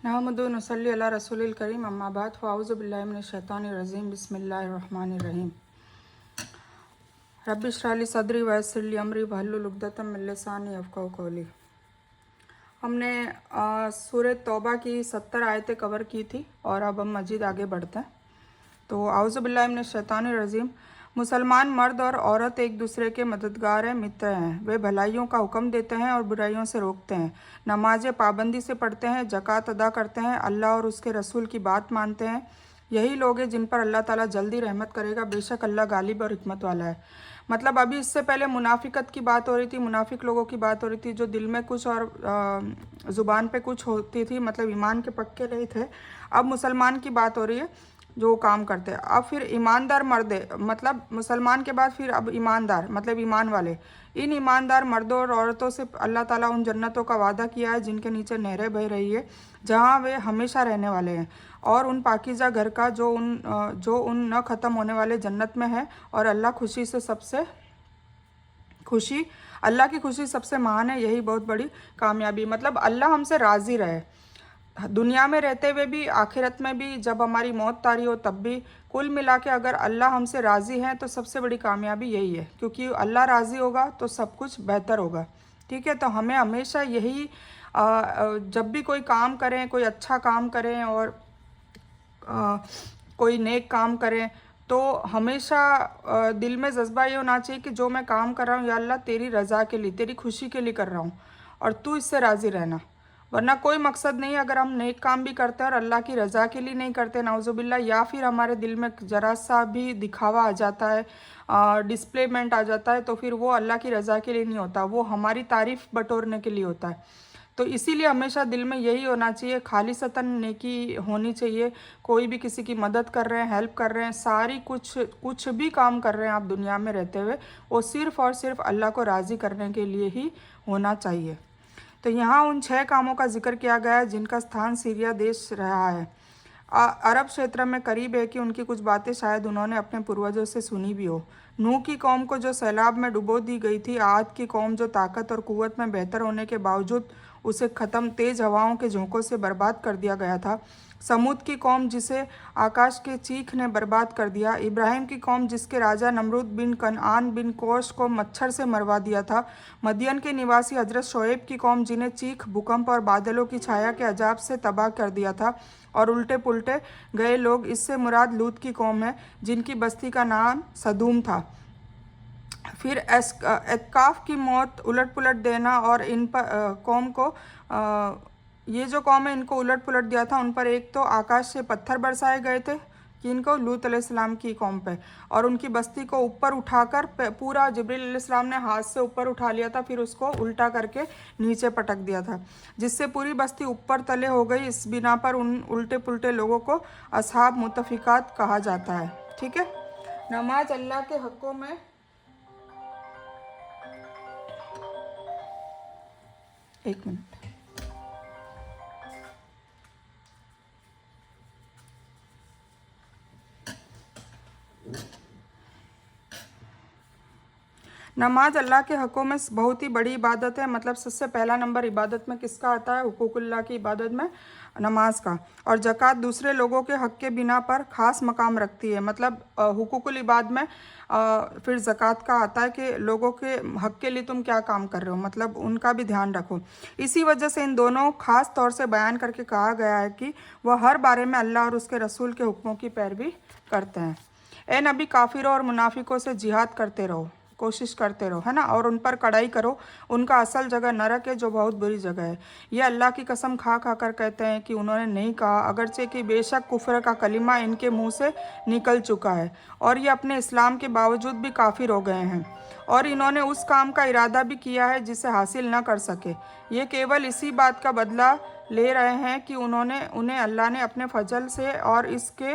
नहमदु व नसल्ली अला रसूलिल करीम अम्मा बाद फ़ाऊज़ु बिल्लाहि मिनश शैतानिर रजीम बिस्मिल्लाहिर रहमानिर रहीम रब्बि इश्रह ली सदरी व यस्सिर ली अमरी वहलुल उक़दतम मिन लिसानी यफ़क़हू क़ौली। हमने सूरह तौबा की 70 आयतें कवर की थी और अब हम मज़ीद आगे बढ़ते हैं। तो आऊज़ु बिल्लाहि मिनश शैतानिर रजीम। मुसलमान मर्द और औरत एक दूसरे के मददगार हैं, मित्र हैं। वे भलाइयों का हुक्म देते हैं और बुराइयों से रोकते हैं। नमाजें पाबंदी से पढ़ते हैं, ज़कात अदा करते हैं, अल्लाह और उसके रसूल की बात मानते हैं। यही लोग हैं जिन पर अल्लाह ताला जल्दी रहमत करेगा, बेशक अल्लाह गालिब और हिकमत वाला है। मतलब अभी इससे पहले मुनाफिकत की बात हो रही थी, मुनाफिक लोगों की बात हो रही थी जो दिल में कुछ और ज़ुबान पे कुछ होती थी, मतलब ईमान के पक्के नहीं थे। अब मुसलमान की बात हो रही है जो काम करते हैं। अब फिर ईमानदार मर्द, मतलब मुसलमान के बाद फिर अब ईमानदार, मतलब ईमान वाले। इन ईमानदार मर्दों और औरतों से अल्लाह ताला उन जन्नतों का वादा किया है जिनके नीचे नहरें बह रही है, जहाँ वे हमेशा रहने वाले हैं, और उन पाकीज़ा घर का जो उन न ख़त्म होने वाले जन्नत में है। और अल्लाह की खुशी सबसे महान है। यही बहुत बड़ी कामयाबी, मतलब अल्लाह हमसे राज़ी रहे, दुनिया में रहते हुए भी, आखिरत में भी, जब हमारी मौत तारी हो तब भी। कुल मिला के अगर अल्लाह हमसे राज़ी है तो सबसे बड़ी कामयाबी यही है, क्योंकि अल्लाह राज़ी होगा तो सब कुछ बेहतर होगा। ठीक है, तो हमें हमेशा यही जब भी कोई काम करें, कोई अच्छा काम करें और कोई नेक काम करें, तो हमेशा दिल में जज्बा ये होना चाहिए कि जो मैं काम कर रहा हूँ, या अल्लाह तेरी रज़ा के लिए, तेरी खुशी के लिए कर रहा हूँ और तू इससे राज़ी रहना। वरना कोई मकसद नहीं। अगर हम नेक काम भी करते हैं और अल्लाह की रज़ा के लिए नहीं करते, नाउज़ुबिल्लाह, या फिर हमारे दिल में ज़रा सा भी दिखावा आ जाता है, डिस्प्लेमेंट आ जाता है, तो फिर वो अल्लाह की रज़ा के लिए नहीं होता, वो हमारी तारीफ़ बटोरने के लिए होता है। तो इसीलिए हमेशा दिल में यही होना चाहिए, खालिसतन नेकी होनी चाहिए। कोई भी किसी की मदद कर रहे हैं, हेल्प कर रहे हैं, सारी कुछ भी काम कर रहे हैं आप दुनिया में रहते हुए, वो सिर्फ़ और सिर्फ अल्लाह को राज़ी करने के लिए ही होना चाहिए। तो यहाँ उन 6 कामों का जिक्र किया गया है जिनका स्थान सीरिया देश रहा है। अरब क्षेत्र में करीब है कि उनकी कुछ बातें शायद उन्होंने अपने पूर्वजों से सुनी भी हो। नूह की कौम को जो सैलाब में डुबो दी गई थी, आद की कौम जो ताकत और कुव्वत में बेहतर होने के बावजूद उसे ख़त्म तेज़ हवाओं के झोंकों से बर्बाद कर दिया गया था। समूद की कौम जिसे आकाश के चीख ने बर्बाद कर दिया। इब्राहिम की कौम जिसके राजा नमरूद बिन कनआन बिन कोश को मच्छर से मरवा दिया था। मदियन के निवासी हजरत शोएब की कौम जिन्हें चीख, भूकंप और बादलों की छाया के अजाब से तबाह कर दिया था। और उल्टे पुल्टे गए लोग, इससे मुराद लूत की कौम है जिनकी बस्ती का नाम सदूम था। फिर एकाफ की मौत, उलट पुलट देना, और इन पर कौम को ये जो कौम है इनको उलट पुलट दिया था। उन पर एक तो आकाश से पत्थर बरसाए गए थे कि इनको लूत अलैहिस्सलाम की कौम पे, और उनकी बस्ती को ऊपर उठाकर पूरा जिब्रील अलैहिस्सलाम ने हाथ से ऊपर उठा लिया था, फिर उसको उल्टा करके नीचे पटक दिया था, जिससे पूरी बस्ती ऊपर तले हो गई। इस बिना पर उन उल्टे पुल्टे लोगों को असहाब मुतफिकात कहा जाता है। ठीक है, नमाज अल्लाह के हक़ों में एक मिनट। नमाज अल्लाह के हक़ों में बहुत ही बड़ी इबादत है। मतलब सबसे पहला नंबर इबादत में किसका आता है? हुकूकुल्लाह की इबादत में नमाज का। और ज़कात दूसरे लोगों के हक़ के बिना पर ख़ास मकाम रखती है। मतलब हुकूकुल इबाद में फिर ज़कात का आता है कि लोगों के हक़ के लिए तुम क्या काम कर रहे हो, मतलब उनका भी ध्यान रखो। इसी वजह से इन दोनों ख़ास तौर से बयान करके कहा गया है कि वह हर बारे में अल्लाह और उसके रसूल के हुक्मों की पैरवी करते हैं। ए नबी, काफिरों और मुनाफिकों से जिहाद करते रहो, कोशिश करते रहो, है ना, और उन पर कड़ाई करो। उनका असल जगह नरक है जो बहुत बुरी जगह है। ये अल्लाह की कसम खा खा कर कहते हैं कि उन्होंने नहीं कहा, अगरचे कि बेशक कुफ्र का कलिमा इनके मुंह से निकल चुका है और ये अपने इस्लाम के बावजूद भी काफिर हो गए हैं, और इन्होंने उस काम का इरादा भी किया है जिसे हासिल न कर सके। ये केवल इसी बात का बदला ले रहे हैं कि उन्हें अल्लाह ने अपने फजल से और इसके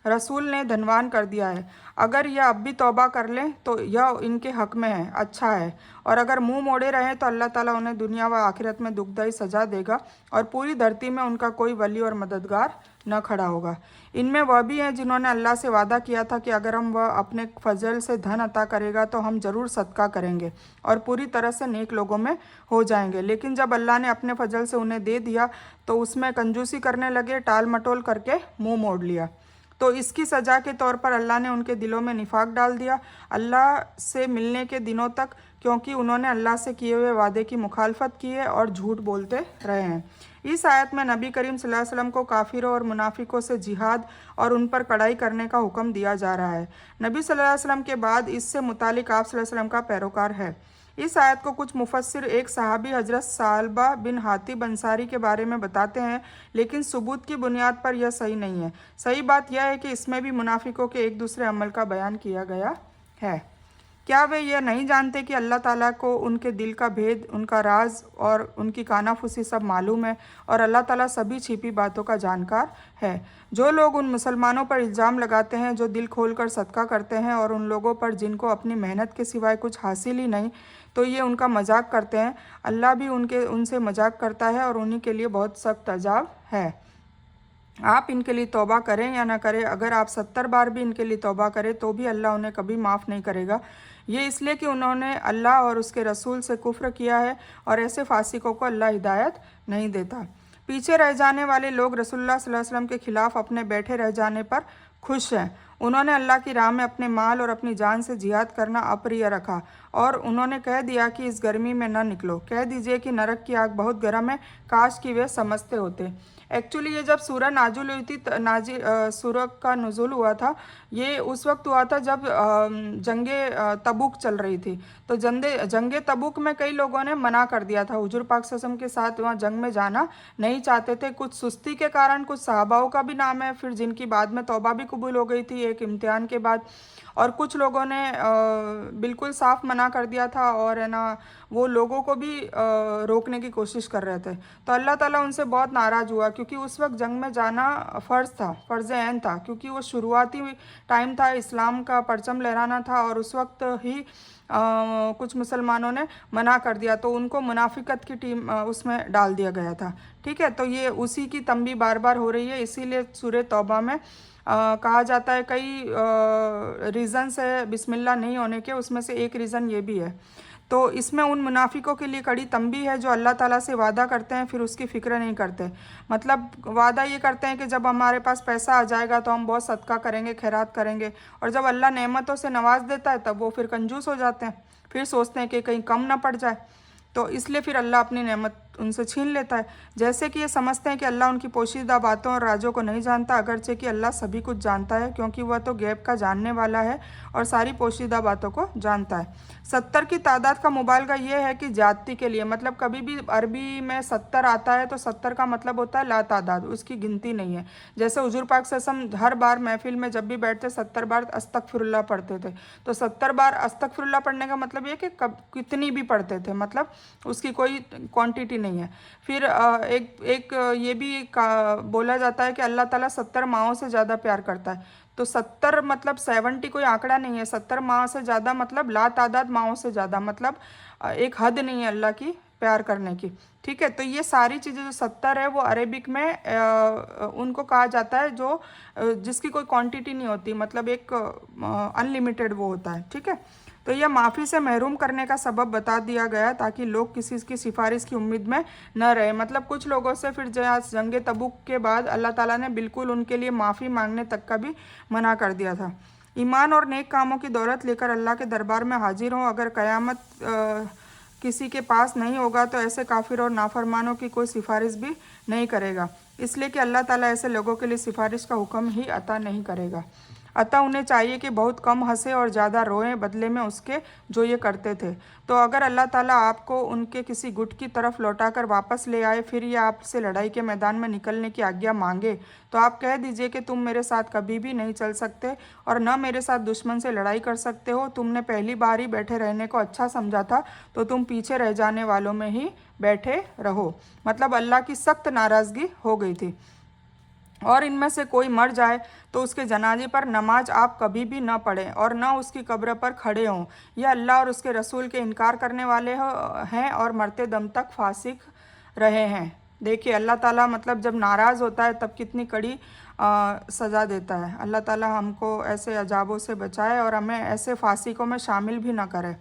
रसूल ने धनवान कर दिया है। अगर यह अब भी तौबा कर लें तो यह इनके हक में है, अच्छा है, और अगर मुंह मोड़े रहें तो अल्लाह ताला उन्हें दुनिया व आखिरत में दुखदाई सजा देगा और पूरी धरती में उनका कोई वली और मददगार न खड़ा होगा। इनमें वह भी हैं जिन्होंने अल्लाह से वादा किया था कि अगर हम वह अपने फजल से धन अता करेगा तो हम ज़रूर सदका करेंगे और पूरी तरह से नेक लोगों में हो जाएंगे। लेकिन जब अल्लाह ने अपने फजल से उन्हें दे दिया तो उसमें कंजूसी करने लगे, टाल मटोल करके मुंह मोड़ लिया। तो इसकी सज़ा के तौर पर अल्लाह ने उनके दिलों में निफाक डाल दिया अल्लाह से मिलने के दिनों तक, क्योंकि उन्होंने अल्लाह से किए हुए वादे की मुखालफत की है और झूठ बोलते रहे हैं। इस आयत में नबी करीम सल्लल्लाहु अलैहि वसल्लम को काफिरों और मुनाफिकों से जिहाद और उन पर कड़ाई करने का हुक्म दिया जा रहा है। नबी सल्लल्लाहु अलैहि वसल्लम के बाद इससे मुतालिक आप सल्लल्लाहु अलैहि वसल्लम का पैरोकार है। इस आयत को कुछ मुफस्सिर एक सहाबी हजरत सालबा बिन हातिब अंसारी के बारे में बताते हैं, लेकिन सबूत की बुनियाद पर यह सही नहीं है। सही बात यह है कि इसमें भी मुनाफिकों के एक दूसरे अमल का बयान किया गया है। क्या वे यह नहीं जानते कि अल्लाह ताला को उनके दिल का भेद, उनका राज और उनकी कानाफूसी सब मालूम है और अल्लाह ताला सभी छिपी बातों का जानकार है। जो लोग उन मुसलमानों पर इल्ज़ाम लगाते हैं जो दिल खोलकर सदका करते हैं और उन लोगों पर जिनको अपनी मेहनत के सिवाय कुछ हासिल ही नहीं, तो ये उनका मजाक करते हैं, अल्लाह भी उनसे मजाक करता है और उन्हीं के लिए बहुत सख्त अजाब है। आप इनके लिए तौबा करें या ना करें, अगर आप 70 बार भी इनके लिए तौबा करें तो भी अल्लाह उन्हें कभी माफ़ नहीं करेगा। ये इसलिए कि उन्होंने अल्लाह और उसके रसूल से कुफ्र किया है और ऐसे फासिकों को अल्लाह हिदायत नहीं देता। पीछे रह जाने वाले लोग रसूलुल्लाह सल्लल्लाहु अलैहि वसल्लम के खिलाफ अपने बैठे रह जाने पर खुश हैं। उन्होंने अल्लाह की राह में अपने माल और अपनी जान से जिहाद करना अप्रिय रखा और उन्होंने कह दिया कि इस गर्मी में न निकलो। कह दीजिए कि नरक की आग बहुत गर्म है, काश कि वे समझते होते। एक्चुअली ये जब सूरह नाजुल हुई थी, सूरह का नुज़ुल हुआ था, ये उस वक्त हुआ था जब जंगे तबूक चल रही थी। तो जंगे तबूक में कई लोगों ने मना कर दिया था, हुजूर पाक सल्लल्लाहु अलैहि वसल्लम के साथ वहाँ जंग में जाना नहीं चाहते थे। कुछ सुस्ती के कारण, कुछ सहाबाओं का भी नाम है फिर जिनकी बाद में तौबा भी कबूल हो गई थी एक इम्तिहान के बाद, और कुछ लोगों ने बिल्कुल साफ मना कर दिया था और है ना वो लोगों को भी रोकने की कोशिश कर रहे थे। तो अल्लाह ताला उनसे बहुत नाराज़ हुआ क्योंकि उस वक्त जंग में जाना फ़र्ज़ था, फ़र्ज़ ऐन था, क्योंकि वो शुरुआती टाइम था, इस्लाम का परचम लहराना था और उस वक्त ही कुछ मुसलमानों ने मना कर दिया तो उनको मुनाफिकत की टीम उसमें डाल दिया गया था। ठीक है, तो ये उसी की तंबी बार बार हो रही है, इसीलिए सूरह तौबा में कहा जाता है, कई रीज़न्स है बिस्मिल्लाह नहीं होने के, उसमें से एक रीज़न ये भी है। तो इसमें उन मुनाफिकों के लिए कड़ी तंबी है जो अल्लाह ताला से वादा करते हैं फिर उसकी फ़िक्र नहीं करते। मतलब वादा ये करते हैं कि जब हमारे पास पैसा आ जाएगा तो हम बहुत सदका करेंगे, खैरात करेंगे, और जब अल्लाह नेमतों से नवाज देता है तब वो फिर कंजूस हो जाते हैं, फिर सोचते हैं कि कहीं कम ना पड़ जाए, तो इसलिए फिर अल्लाह अपनी नेमत उनसे छीन लेता है। जैसे कि ये समझते हैं कि अल्लाह उनकी पोशीदा बातों और राजों को नहीं जानता, अगरचे कि अल्लाह सभी कुछ जानता है क्योंकि वह तो गैब का जानने वाला है और सारी पोशीदा बातों को जानता है। 70 की तादाद का मुबालगा ये है कि जाति के लिए, मतलब कभी भी अरबी में 70 आता है तो 70 का मतलब होता है ला तादाद, उसकी गिनती नहीं है। जैसे हुजूर पाक सल्लल्लाहु अलैहि वसल्लम हर बार महफिल में जब भी बैठते 70 बार अस्तगफिरुल्लाह पढ़ते थे, तो 70 बार अस्तगफिरुल्लाह पढ़ने का मतलब ये कि कितनी भी पढ़ते थे, मतलब उसकी कोई क्वांटिटी नहीं है। फिर एक ये भी बोला जाता है कि अल्लाह ताला 70 माओं से ज़्यादा प्यार करता है। तो 70 मतलब 70 कोई आंकड़ा नहीं है, 70 माओं से ज़्यादा मतलब ला तादाद माओं से ज़्यादा, मतलब एक हद नहीं है अल्लाह की प्यार करने की। ठीक है, तो ये सारी चीज़ें जो 70 है वो अरेबिक में उनको कहा जाता है जो जिसकी कोई क्वांटिटी नहीं होती, मतलब एक अनलिमिटेड वो होता है। ठीक है, तो यह माफ़ी से महरूम करने का सबब बता दिया गया ताकि लोग किसी की सिफारिश की उम्मीद में न रहे। मतलब कुछ लोगों से फिर जंग तबूक के बाद अल्लाह ताला ने बिल्कुल उनके लिए माफ़ी मांगने तक का भी मना कर दिया था। ईमान और नेक कामों की दौलत लेकर अल्लाह के दरबार में हाजिर हों, अगर क़यामत किसी के पास नहीं होगा तो ऐसे काफिर और नाफरमानों की कोई सिफारिश भी नहीं करेगा, इसलिए कि अल्लाह ताला ऐसे लोगों के लिए सिफारिश का हुक्म ही अता नहीं करेगा। अतः उन्हें चाहिए कि बहुत कम हंसे और ज़्यादा रोएं बदले में उसके जो ये करते थे। तो अगर अल्लाह ताला आपको उनके किसी गुट की तरफ लौटाकर वापस ले आए, फिर ये आपसे लड़ाई के मैदान में निकलने की आज्ञा मांगे, तो आप कह दीजिए कि तुम मेरे साथ कभी भी नहीं चल सकते और न मेरे साथ दुश्मन से लड़ाई कर सकते हो। तुमने पहली बार ही बैठे रहने को अच्छा समझा था, तो तुम पीछे रह जाने वालों में ही बैठे रहो। मतलब अल्लाह की सख्त नाराज़गी हो गई थी। اور इनमें से कोई मर जाए तो उसके जनाजे पर नमाज आप कभी भी न पढ़ें और न उसकी कब्र पर खड़े हों। यह अल्लाह और उसके रसूल के इनकार करने वाले हैं और मरते दम तक फासिक रहे हैं। देखिए अल्लाह ताला मतलब जब नाराज़ होता है तब कितनी कड़ी सज़ा देता है। अल्लाह ताला हमको ऐसे अजाबों से बचाए और हमें ऐसे फासिकों में शामिल भी ना करे,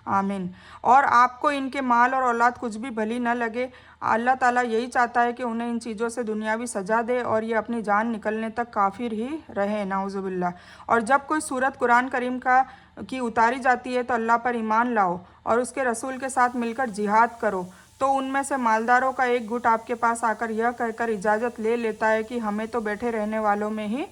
आमीन। और आपको इनके माल और औलाद कुछ भी भली न लगे, अल्लाह ताला यही चाहता है कि उन्हें इन चीज़ों से दुनियावी सज़ा दे और ये अपनी जान निकलने तक काफिर ही रहे, नाउज़ुबिल्लाह। और जब कोई सूरत कुरान करीम की उतारी जाती है तो अल्लाह पर ईमान लाओ और उसके रसूल के साथ मिलकर जिहाद करो। तो उनमें से मालदारों का एक गुट आपके पास आकर यह कहकर इजाज़त ले लेता है कि हमें तो बैठे रहने वालों में ही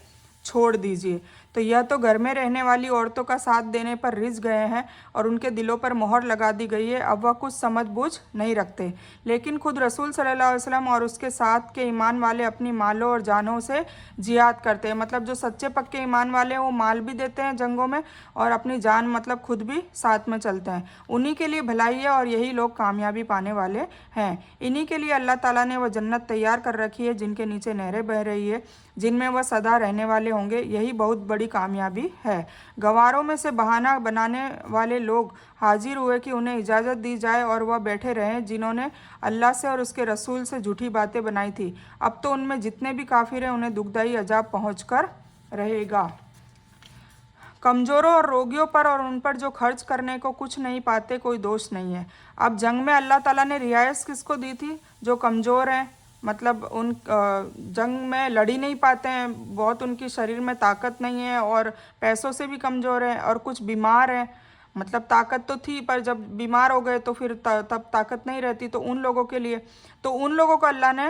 छोड़ दीजिए। तो यह तो घर में रहने वाली औरतों का साथ देने पर रिझ गए हैं और उनके दिलों पर मोहर लगा दी गई है। अब वह कुछ समझ बूझ नहीं रखते, लेकिन खुद रसूल सल्लल्लाहु अलैहि वसल्लम और उसके साथ के ईमान वाले अपनी मालों और जानों से जिहाद करते हैं। मतलब जो सच्चे पक्के ईमान वाले हैं वो माल भी देते हैं जंगों में और अपनी जान मतलब खुद भी साथ में चलते हैं। उन्हीं के लिए भलाई है और यही लोग कामयाबी पाने वाले हैं। इन्हीं के लिए अल्लाह ताला ने वह जन्नत तैयार कर रखी है जिनके नीचे नहरें बह रही है, जिनमें वह सदा रहने वाले होंगे। यही बहुत बड़ी कामयाबी है। गवारों में से बहाना बनाने वाले लोग हाजिर हुए कि उन्हें इजाज़त दी जाए और वह बैठे रहें जिन्होंने अल्लाह से और उसके रसूल से झूठी बातें बनाई थी। अब तो उनमें जितने भी काफिर हैं उन्हें दुखदाई अजाब पहुंचकर रहेगा। कमज़ोरों और रोगियों पर और उन पर जो खर्च करने को कुछ नहीं पाते कोई दोष नहीं है। अब जंग में अल्लाह ताला ने रियायत किसको दी थी? जो कमज़ोर हैं, मतलब उन जंग में लड़ ही नहीं पाते हैं, बहुत उनकी शरीर में ताकत नहीं है और पैसों से भी कमज़ोर हैं और कुछ बीमार हैं। मतलब ताकत तो थी पर जब बीमार हो गए तो फिर तब ताकत नहीं रहती। तो उन लोगों के लिए, तो उन लोगों को अल्लाह ने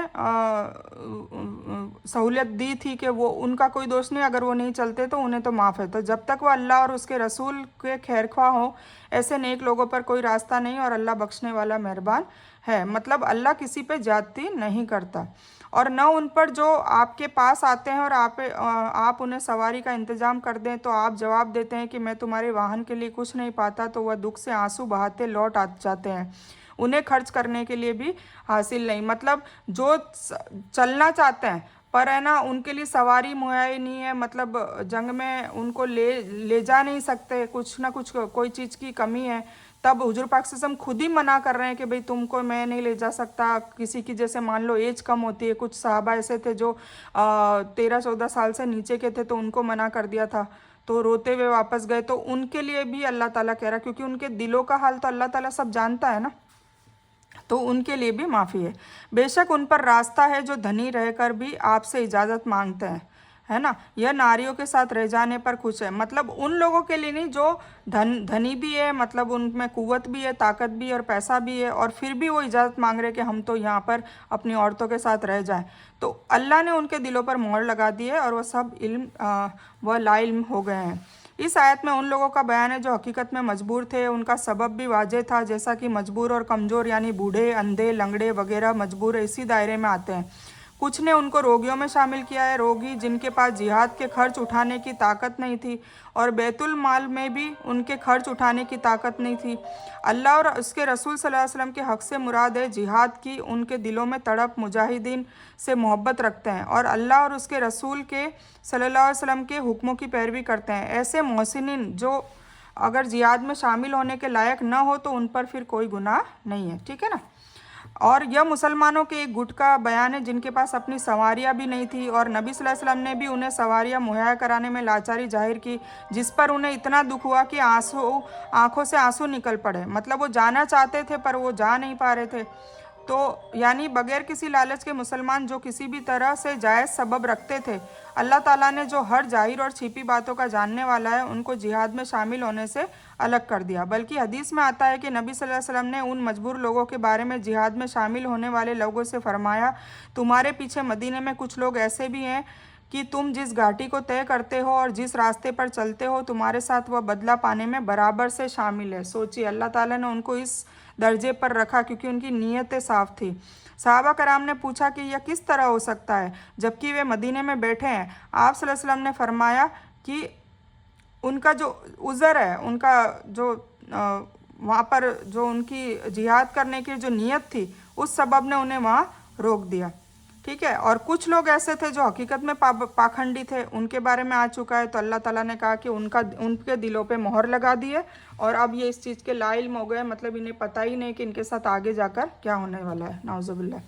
सहूलियत दी थी कि वो उनका कोई दोष नहीं, अगर वो नहीं चलते तो उन्हें तो माफ़ है। तो जब तक वो अल्लाह और उसके रसूल के खैरख्वाह हो ऐसे नेक लोगों पर कोई रास्ता नहीं और अल्लाह बख्शने वाला मेहरबान है। मतलब अल्लाह किसी पे ज्यादती नहीं करता। और न उन पर जो आपके पास आते हैं और आप उन्हें सवारी का इंतज़ाम कर दें तो आप जवाब देते हैं कि मैं तुम्हारे वाहन के लिए कुछ नहीं पाता, तो वह दुख से आंसू बहाते लौट आ जाते हैं। उन्हें खर्च करने के लिए भी हासिल नहीं। मतलब जो चलना चाहते हैं पर है ना उनके लिए सवारी मुहैया नहीं है, मतलब जंग में उनको ले जा नहीं सकते, कुछ ना कुछ कोई चीज़ की कमी है। तब हुजूर पाक सल्लल्लाहु अलैहि वसल्लम खुद ही मना कर रहे हैं कि भाई तुमको मैं नहीं ले जा सकता। किसी की जैसे मान लो एज कम होती है, कुछ सहाबा ऐसे थे जो 13-14 साल से नीचे के थे तो उनको मना कर दिया था, तो रोते हुए वापस गए। तो उनके लिए भी अल्लाह ताला कह रहा है, क्योंकि उनके दिलों का हाल तो अल्लाह ताला सब जानता है ना, तो उनके लिए भी माफ़ी है। बेशक उन पर रास्ता है जो धनी रहकर भी आपसे इजाज़त मांगते हैं, है ना। यह नारियों के साथ रह जाने पर खुश है। मतलब उन लोगों के लिए नहीं जो धनी भी है, मतलब उनमें कुव्वत भी है, ताकत भी है और पैसा भी है, और फिर भी वो इजाज़त मांग रहे कि हम तो यहाँ पर अपनी औरतों के साथ रह जाएं। तो अल्लाह ने उनके दिलों पर मोहर लगा दी है और वह सब वह लाइल्म हो गए हैं। इस आयत में उन लोगों का बयान है जो हकीकत में मजबूर थे। उनका सबब भी वाजह था, जैसा कि मजबूर और कमज़ोर यानी बूढ़े, अंधे, लंगड़े वगैरह मजबूर इसी दायरे में आते हैं। कुछ ने उनको रोगियों में शामिल किया है, रोगी जिनके पास जिहाद के खर्च उठाने की ताकत नहीं थी और बैतुल माल में भी उनके खर्च उठाने की ताकत नहीं थी। अल्लाह और उसके रसूल सल्लल्लाहु अलैहि वसल्लम के हक़ से मुराद है जिहाद की उनके दिलों में तड़प, मुजाहिदीन से मोहब्बत रखते हैं और अल्लाह और उसके रसूल के सल्लल्लाहु अलैहि वसल्लम के हुक्मों की पैरवी करते हैं। ऐसे मोहसिनीन जो अगर जिहाद में शामिल होने के लायक न हो तो उन पर फिर कोई गुनाह नहीं है, ठीक है ना। और यह मुसलमानों के एक गुट का बयान है जिनके पास अपनी सवारियाँ भी नहीं थी और नबी सल्लल्लाहु अलैहि वसल्लम ने भी उन्हें सवारियाँ मुहैया कराने में लाचारी जाहिर की, जिस पर उन्हें इतना दुख हुआ कि आंखों से आंसू निकल पड़े। मतलब वो जाना चाहते थे पर वो जा नहीं पा रहे थे। तो यानी बगैर किसी लालच के मुसलमान जो किसी भी तरह से जायज़ सबब रखते थे, अल्लाह ताला ने जो हर जाहिर और छिपी बातों का जानने वाला है उनको जिहाद में शामिल होने से अलग कर दिया। बल्कि हदीस में आता है कि नबी सल्लल्लाहु अलैहि वसल्लम ने उन मजबूर लोगों के बारे में जिहाद में शामिल होने वाले लोगों से फरमाया, तुम्हारे पीछे मदीने में कुछ लोग ऐसे भी हैं कि तुम जिस घाटी को तय करते हो और जिस रास्ते पर चलते हो तुम्हारे साथ वह बदला पाने में बराबर से शामिल है। सोचिए, अल्लाह ताला ने उनको इस दर्जे पर रखा क्योंकि उनकी नीयतें साफ थी। सहाबा कराम ने पूछा कि यह किस तरह हो सकता है जबकि वे मदीने में बैठे हैं। आप सल्लल्लाहु अलैहि वसल्लम ने फरमाया कि उनका जो उज़र है, उनका जो वहाँ पर जो उनकी जिहाद करने की जो नीयत थी उस सबब ने उन्हें वहाँ रोक दिया। ठीक है। और कुछ लोग ऐसे थे जो हकीकत में पाखंडी थे, उनके बारे में आ चुका है। तो अल्लाह ताला ने कहा कि उनके दिलों पे मोहर लगा दी है और अब ये इस चीज़ के लाइल्म हो गए, मतलब इन्हें पता ही नहीं कि इनके साथ आगे जाकर क्या होने वाला है, नाउजुबिल्लाह।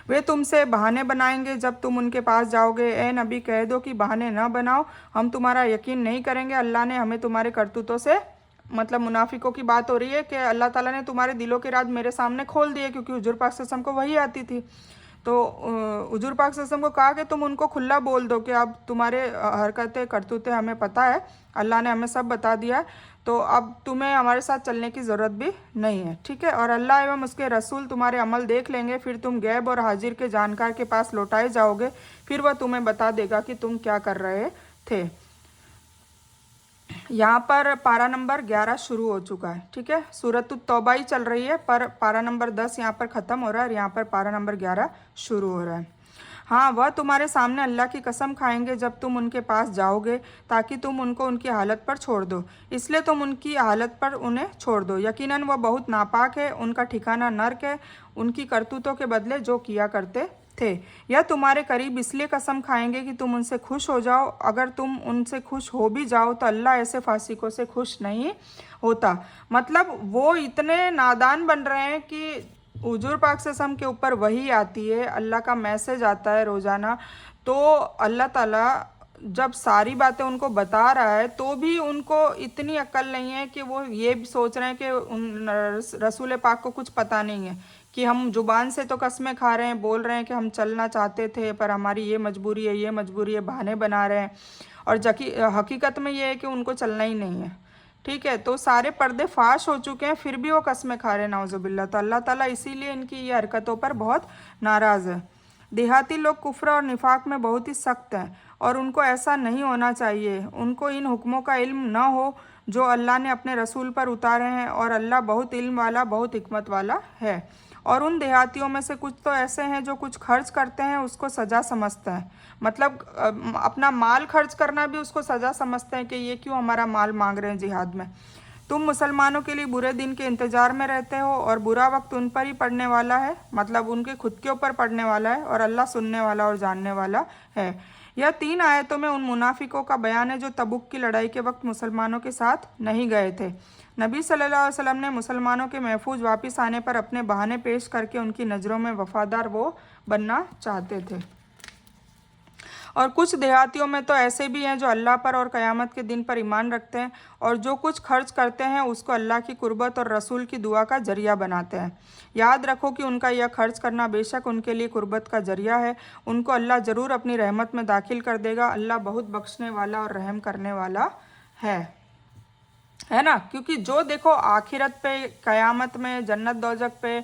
वे तुमसे बहाने बनाएंगे जब तुम उनके पास जाओगे। ए नबी, कह दो कि बहाने न बनाओ, हम तुम्हारा यकीन नहीं करेंगे। अल्लाह ने हमें तुम्हारे करतूतों से, मतलब मुनाफिकों की बात हो रही है कि अल्लाह ताला ने तुम्हारे दिलों के राज मेरे सामने खोल दिए, क्योंकि हुजूर पाक सल्लल्लाहु अलैहि वसल्लम को वही आती थी। तो हुजूर पाक सल्लल्लाहु अलैहि वसल्लम को कहा कि तुम उनको खुला बोल दो कि अब तुम्हारे हरकतें करतूतें हमें पता है, अल्लाह ने हमें सब बता दिया है, तो अब तुम्हें हमारे साथ चलने की ज़रूरत भी नहीं है, ठीक है। और अल्लाह एवं उसके रसूल तुम्हारे अमल देख लेंगे, फिर तुम गैब और हाजिर के जानकार के पास लौटाए जाओगे, फिर वह तुम्हें बता देगा कि तुम क्या कर रहे थे। यहाँ पर पारा नंबर 11 शुरू हो चुका है, ठीक है। सूरत तौबा ही चल रही है, पर पारा नंबर 10 यहाँ पर ख़त्म हो रहा है और यहाँ पर पारा नंबर 11 शुरू हो रहा है। हाँ, वह तुम्हारे सामने अल्लाह की कसम खाएंगे जब तुम उनके पास जाओगे, ताकि तुम उनको उनकी हालत पर छोड़ दो, इसलिए तुम उनकी हालत पर उन्हें छोड़ दो। यकीनन वह बहुत नापाक है, उनका ठिकाना नर्क है, उनकी करतूतों के बदले जो किया करते थे। या तुम्हारे करीब इसलिए कसम खाएंगे कि तुम उनसे खुश हो जाओ। अगर तुम उनसे खुश हो भी जाओ तो अल्लाह ऐसे फासिकों से खुश नहीं होता। मतलब वो इतने नादान बन रहे हैं कि हुजूर पाक सल्लल्लाहु के ऊपर वही आती है, अल्लाह का मैसेज आता है रोज़ाना, तो अल्लाह ताला जब सारी बातें उनको बता रहा है तो भी उनको इतनी अक्ल नहीं है कि वो ये भी सोच रहे हैं कि उन रसूल पाक को कुछ पता नहीं है कि हम ज़ुबान से तो कस्में खा रहे हैं, बोल रहे हैं कि हम चलना चाहते थे पर हमारी ये मजबूरी है, ये मजबूरी है, बहाने बना रहे हैं, और हकीकत में ये है कि उनको चलना ही नहीं है, ठीक है। तो सारे पर्दे फाश हो चुके हैं, फिर भी वो कस्में खा रहे हैं, नाउजुबिल्ला। तो अल्लाह ताला इसीलिए इनकी ये हरकतों पर बहुत नाराज़ है। देहाती लोग कुफ्र और निफाक में बहुत ही सख्त हैं और उनको ऐसा नहीं होना चाहिए। उनको इन हुक्मों का इल्म न हो जो अल्लाह ने अपने रसूल पर उतारे हैं, और अल्लाह बहुत इल्म वाला, बहुत हिकमत वाला है। और उन देहातियों में से कुछ तो ऐसे हैं जो कुछ खर्च करते हैं उसको सज़ा समझते हैं, मतलब अपना माल खर्च करना भी उसको सज़ा समझते हैं कि ये क्यों हमारा माल मांग रहे हैं जिहाद में। तुम मुसलमानों के लिए बुरे दिन के इंतज़ार में रहते हो और बुरा वक्त उन पर ही पड़ने वाला है, मतलब उनके खुद के ऊपर पड़ने वाला है, और अल्लाह सुनने वाला और जानने वाला है। यह 3 आयतों में उन मुनाफिकों का बयान है जो तबुक की लड़ाई के वक्त मुसलमानों के साथ नहीं गए थे। नबी सल्लल्लाहु अलैहि वसल्लम ने मुसलमानों के महफूज वापस आने पर अपने बहाने पेश करके उनकी नज़रों में वफादार वो बनना चाहते थे। और कुछ देहातियों में तो ऐसे भी हैं जो अल्लाह पर और क़यामत के दिन पर ईमान रखते हैं, और जो कुछ खर्च करते हैं उसको अल्लाह की कुर्बत और रसूल की दुआ का जरिया बनाते हैं। याद रखो कि उनका यह खर्च करना बेशक उनके लिए कुर्बत का जरिया है। उनको अल्लाह ज़रूर अपनी रहमत में दाखिल कर देगा। अल्लाह बहुत बख्शने वाला और रहम करने वाला है ना। क्योंकि जो देखो आखिरत पे, क़यामत में, जन्नत दोज़ख पे,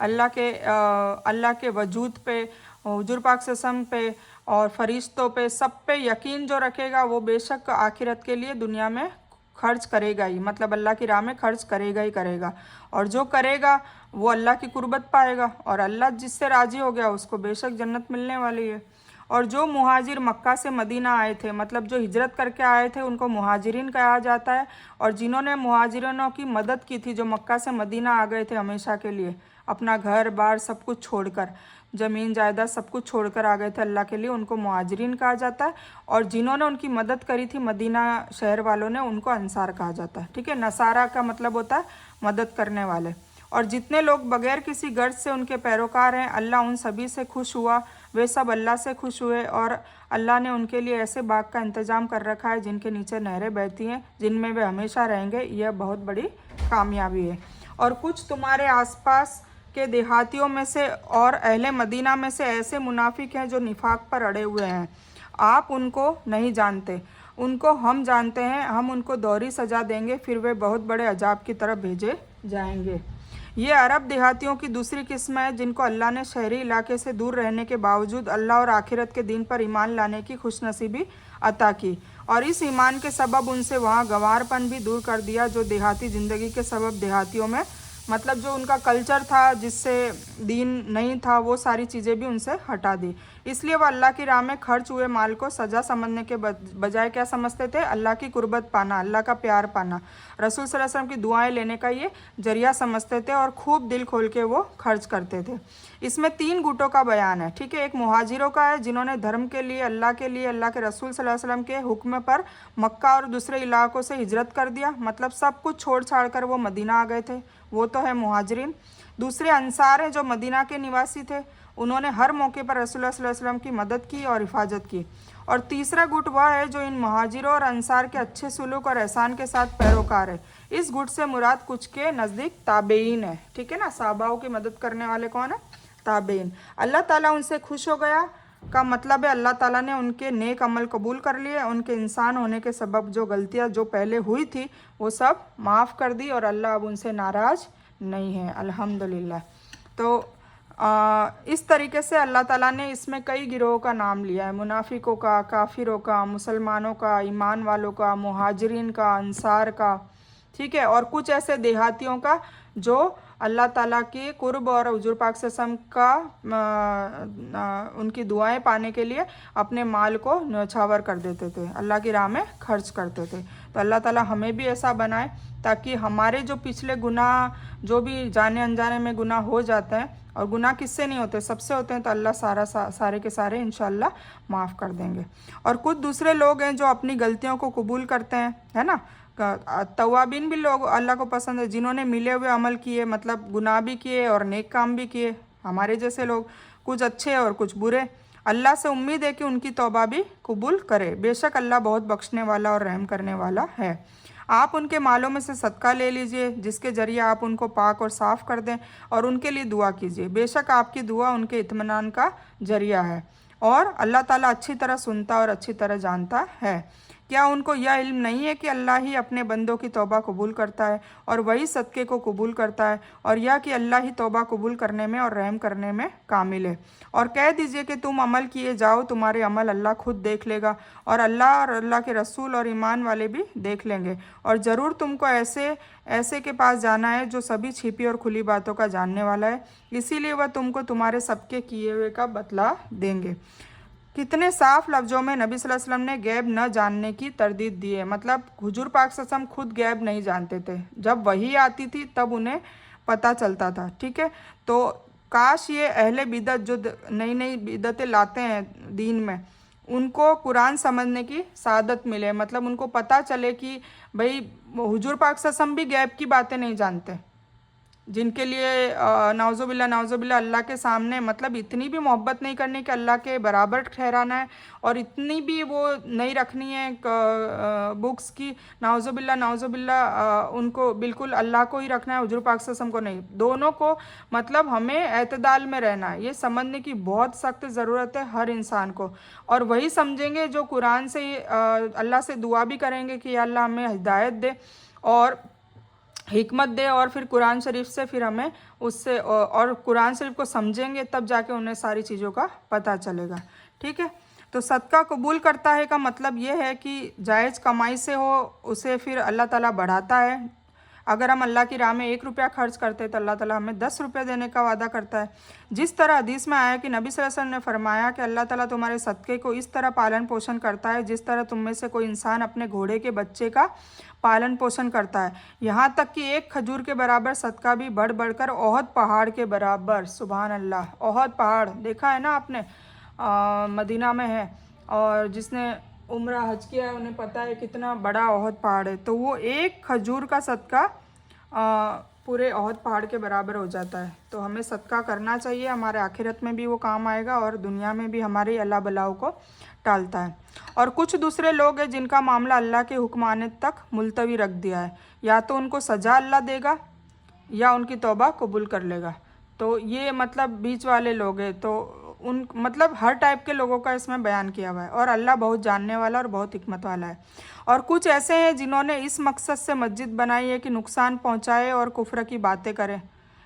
अल्लाह के वजूद पे, हुजूर पाक सल्लल्लाहु अलैहि वसल्लम पे और फरिश्तों पे, सब पे यकीन जो रखेगा वो बेशक आखिरत के लिए दुनिया में खर्च करेगा ही, मतलब अल्लाह की राह में खर्च करेगा ही करेगा। और जो करेगा वो अल्लाह की कुर्बत पाएगा, और अल्लाह जिससे राज़ी हो गया उसको बेशक जन्नत मिलने वाली है। और जो मुहाजिर मक्का से मदीना आए थे, मतलब जो हिजरत करके आए थे, उनको मुहाजिरीन कहा जाता है। और जिन्होंने मुहाजिरों की मदद की थी, जो मक्का से मदीना आ गए थे हमेशा के लिए, अपना घर बार सब कुछ छोड़कर, ज़मीन जायदाद सब कुछ छोड़कर आ गए थे अल्लाह के लिए, उनको मुहाजिरीन कहा जाता है। और जिन्होंने उनकी मदद करी थी मदीना शहर वालों ने, उनको अंसार कहा जाता है, ठीक है। नसारा का मतलब होता है मदद करने वाले। और जितने लोग बगैर किसी गर्ज से उनके पैरोकार हैं, अल्लाह उन सभी से खुश हुआ, वे सब अल्लाह से खुश हुए, और अल्लाह ने उनके लिए ऐसे बाग का इंतज़ाम कर रखा है जिनके नीचे नहरें बहती हैं, जिनमें वे हमेशा रहेंगे। यह बहुत बड़ी कामयाबी है। और कुछ तुम्हारे आसपास के देहातियों में से और अहले मदीना में से ऐसे मुनाफिक हैं जो निफाक पर अड़े हुए हैं। आप उनको नहीं जानते, उनको हम जानते हैं। हम उनको दोहरी सज़ा देंगे, फिर वे बहुत बड़े अजाब की तरफ भेजे जाएंगे। ये अरब देहातियों की दूसरी किस्म है जिनको अल्लाह ने शहरी इलाके से दूर रहने के बावजूद अल्लाह और आखिरत के दिन पर ईमान लाने की खुशनसीबी अता की, और इस ईमान के सबब उनसे वहाँ गंवारपन भी दूर कर दिया जो देहाती ज़िंदगी के सबब देहातियों में, मतलब जो उनका कल्चर था जिससे दीन नहीं था, वो सारी चीज़ें भी उनसे हटा दी। इसलिए वो अल्लाह की राह में खर्च हुए माल को सज़ा समझने के बजाय क्या समझते थे? अल्लाह की कुर्बत पाना, अल्लाह का प्यार पाना, रसूल सल्लल्लाहु अलैहि वसल्लम की दुआएं लेने का ये जरिया समझते थे, और खूब दिल खोल के वो खर्च करते थे। اس میں 3 गुटों का बयान है, ठीक है। एक मुहाजिरों का है जिन्होंने धर्म के लिए, अल्लाह के रसूल सल्लल्लाहु अलैहि वसल्लम के हुक्म पर मक्का और दूसरे इलाकों से हिजरत कर दिया, मतलब सब कुछ छोड़ छाड़ कर वो मदीना आ गए थे, वो तो है मुहाजिरीन। दूसरे अंसार हैं जो मदीना के निवासी थे, उन्होंने हर मौके पर रसूलुल्लाह सल्लल्लाहु अलैहि वसल्लम की मदद की और हिफाजत की। और तीसरा गुट वह है जो इन मुहाजिरों और अंसार के अच्छे सुलूक और एहसान के साथ पैरोकार है। इस गुट से मुराद कुछ के नज़दीक ताबेईन है, ठीक है ना। सहाबाओं की मदद करने वाले कौन है? ताबेईन। अल्लाह ताला उनसे खुश हो गया का मतलब है अल्लाह ताला ने उनके नेक अमल कबूल कर लिए, उनके इंसान होने के सबब जो गलतियां जो पहले हुई थी वो सब माफ़ कर दी और अल्लाह अब उनसे नाराज़ नहीं है, अल्हम्दुलिल्लाह। तो इस तरीके से अल्लाह ताला ने इसमें कई गिरोह का नाम लिया है, मुनाफिकों का, काफिरों का, मुसलमानों का, ईमान वालों का, मुहाजिरीन का, अंसार का, ठीक है। और कुछ ऐसे देहातियों का जो अल्लाह ताला के कुर्ब और हुजूर पाक सल्लल्लाहु अलैहि वसल्लम का उनकी दुआएं पाने के लिए अपने माल को न्यौछावर कर देते थे, अल्लाह की राह में खर्च करते थे। तो अल्लाह ताला हमें भी ऐसा बनाए ताकि हमारे जो पिछले गुनाह, जो भी जाने अनजाने में गुनाह हो जाते हैं, और गुनाह किससे नहीं होते, सबसे होते हैं, तो अल्लाह सारे के सारे इंशाल्लाह माफ़ कर देंगे। और कुछ दूसरे लोग हैं जो अपनी गलतियों को कबूल करते हैं, है ना। तवाबीन भी लोग अल्लाह को पसंद है, जिन्होंने मिले हुए अमल किए, मतलब गुनाह भी किए और नेक काम भी किए, हमारे जैसे लोग, कुछ अच्छे और कुछ बुरे। अल्लाह से उम्मीद है कि उनकी तौबा भी कबूल करे, बेशक अल्लाह बहुत बख्शने वाला और रहम करने वाला है। आप उनके मालों में से सदका ले लीजिए जिसके ज़रिए आप उनको पाक और साफ़ कर दें, और उनके लिए दुआ कीजिए, बेशक आपकी दुआ उनके इत्मीनान का ज़रिया है, और अल्लाह ताला अच्छी तरह सुनता और अच्छी तरह जानता है। क्या उनको यह इल्म नहीं है कि अल्लाह ही अपने बंदों की तौबा कबूल करता है और वही सदक़े को कबूल करता है, और यह कि अल्लाह ही तौबा कबूल करने में और रहम करने में कामिल है। और कह दीजिए कि तुम अमल किए जाओ, तुम्हारे अमल अल्लाह खुद देख लेगा, और अल्लाह और अल्लाह के रसूल और ईमान वाले भी देख लेंगे, और ज़रूर तुमको ऐसे के पास जाना है जो सभी छिपी और खुली बातों का जानने वाला है, इसीलिए वह तुमको तुम्हारे सबके किए हुए का बदला देंगे। कितने साफ लफ्ज़ों में नबी सल्लल्लाहु अलैहि वसल्लम ने गैब न जानने की तरदीद दी है, मतलब हुजूर पाक सल्लल्लाहु अलैहि वसल्लम खुद गैब नहीं जानते थे, जब वही आती थी तब उन्हें पता चलता था, ठीक है। तो काश ये अहले बिदत जो नई नई बिदतें लाते हैं दीन में, उनको कुरान समझने की सादत मिले, मतलब उनको पता चले कि भाई हुजूर पाक सल्लल्लाहु अलैहि वसल्लम भी गैब की बातें नहीं जानते, जिनके लिए नाउज़ुबिल्लाह अल्लाह के सामने मतलब इतनी भी मोहब्बत नहीं करनी कि अल्लाह के बराबर ठहराना है, और इतनी भी वो नहीं रखनी है बुक्स की, नाउज़ुबिल्लाह उनको बिल्कुल अल्लाह को ही रखना है, हुजूर पाक सल्लल्लाहु अलैहि वसल्लम को नहीं। दोनों को मतलब हमें एतदाल में रहना है, ये समझने की बहुत सख्त ज़रूरत है हर इंसान को। और वही समझेंगे जो कुरान से अल्लाह से दुआ भी करेंगे कि अल्लाह हमें हिदायत दे और हिकमत दे, और फिर कुरान शरीफ से फिर हमें उससे और कुरान शरीफ को समझेंगे, तब जाके उन्हें सारी चीज़ों का पता चलेगा, ठीक है। तो सदका कबूल करता है का मतलब ये है कि जायज़ कमाई से हो उसे फिर अल्लाह ताला बढ़ाता है। अगर हम अल्लाह की राह में 1 रुपया खर्च करते हैं तो अल्लाह ताला हमें 10 रुपये देने का वादा करता है। जिस तरह हदीस में आया कि नबी सल्लल्लाहु अलैहि वसल्लम ने फरमाया कि अल्लाह ताला तुम्हारे सदक़े को इस तरह पालन पोषण करता है जिस तरह तुम में से कोई इंसान अपने घोड़े के बच्चे का पालन पोषण करता है, यहाँ तक कि एक खजूर के बराबर सदका भी बढ़ बढ़कर ओहद पहाड़ के बराबर। सुभान अल्लाह, ओहद पहाड़ देखा है ना आपने, मदीना में है, और जिसने उम्रा हज किया है उन्हें पता है कितना बड़ा ओहद पहाड़ है। तो वो एक खजूर का सदका पूरे ओहद पहाड़ के बराबर हो जाता है। तो हमें सदका करना चाहिए, हमारे आखिरत में भी वो काम आएगा और दुनिया में भी हमारी अल्लाह बलाओं को टालता है। और कुछ दूसरे लोग हैं जिनका मामला अल्लाह के हुक्म आने तक मुलतवी रख दिया है, या तो उनको सज़ा अल्लाह देगा या उनकी तौबा कबूल कर लेगा। तो ये मतलब बीच वाले लोग हैं, तो उन मतलब हर टाइप के लोगों का इसमें बयान किया हुआ है, और अल्लाह बहुत जानने वाला और बहुत हिकमत वाला है। और कुछ ऐसे हैं जिन्होंने इस मकसद से मस्जिद बनाई है कि नुकसान पहुंचाए और कुफ्र की बातें करें,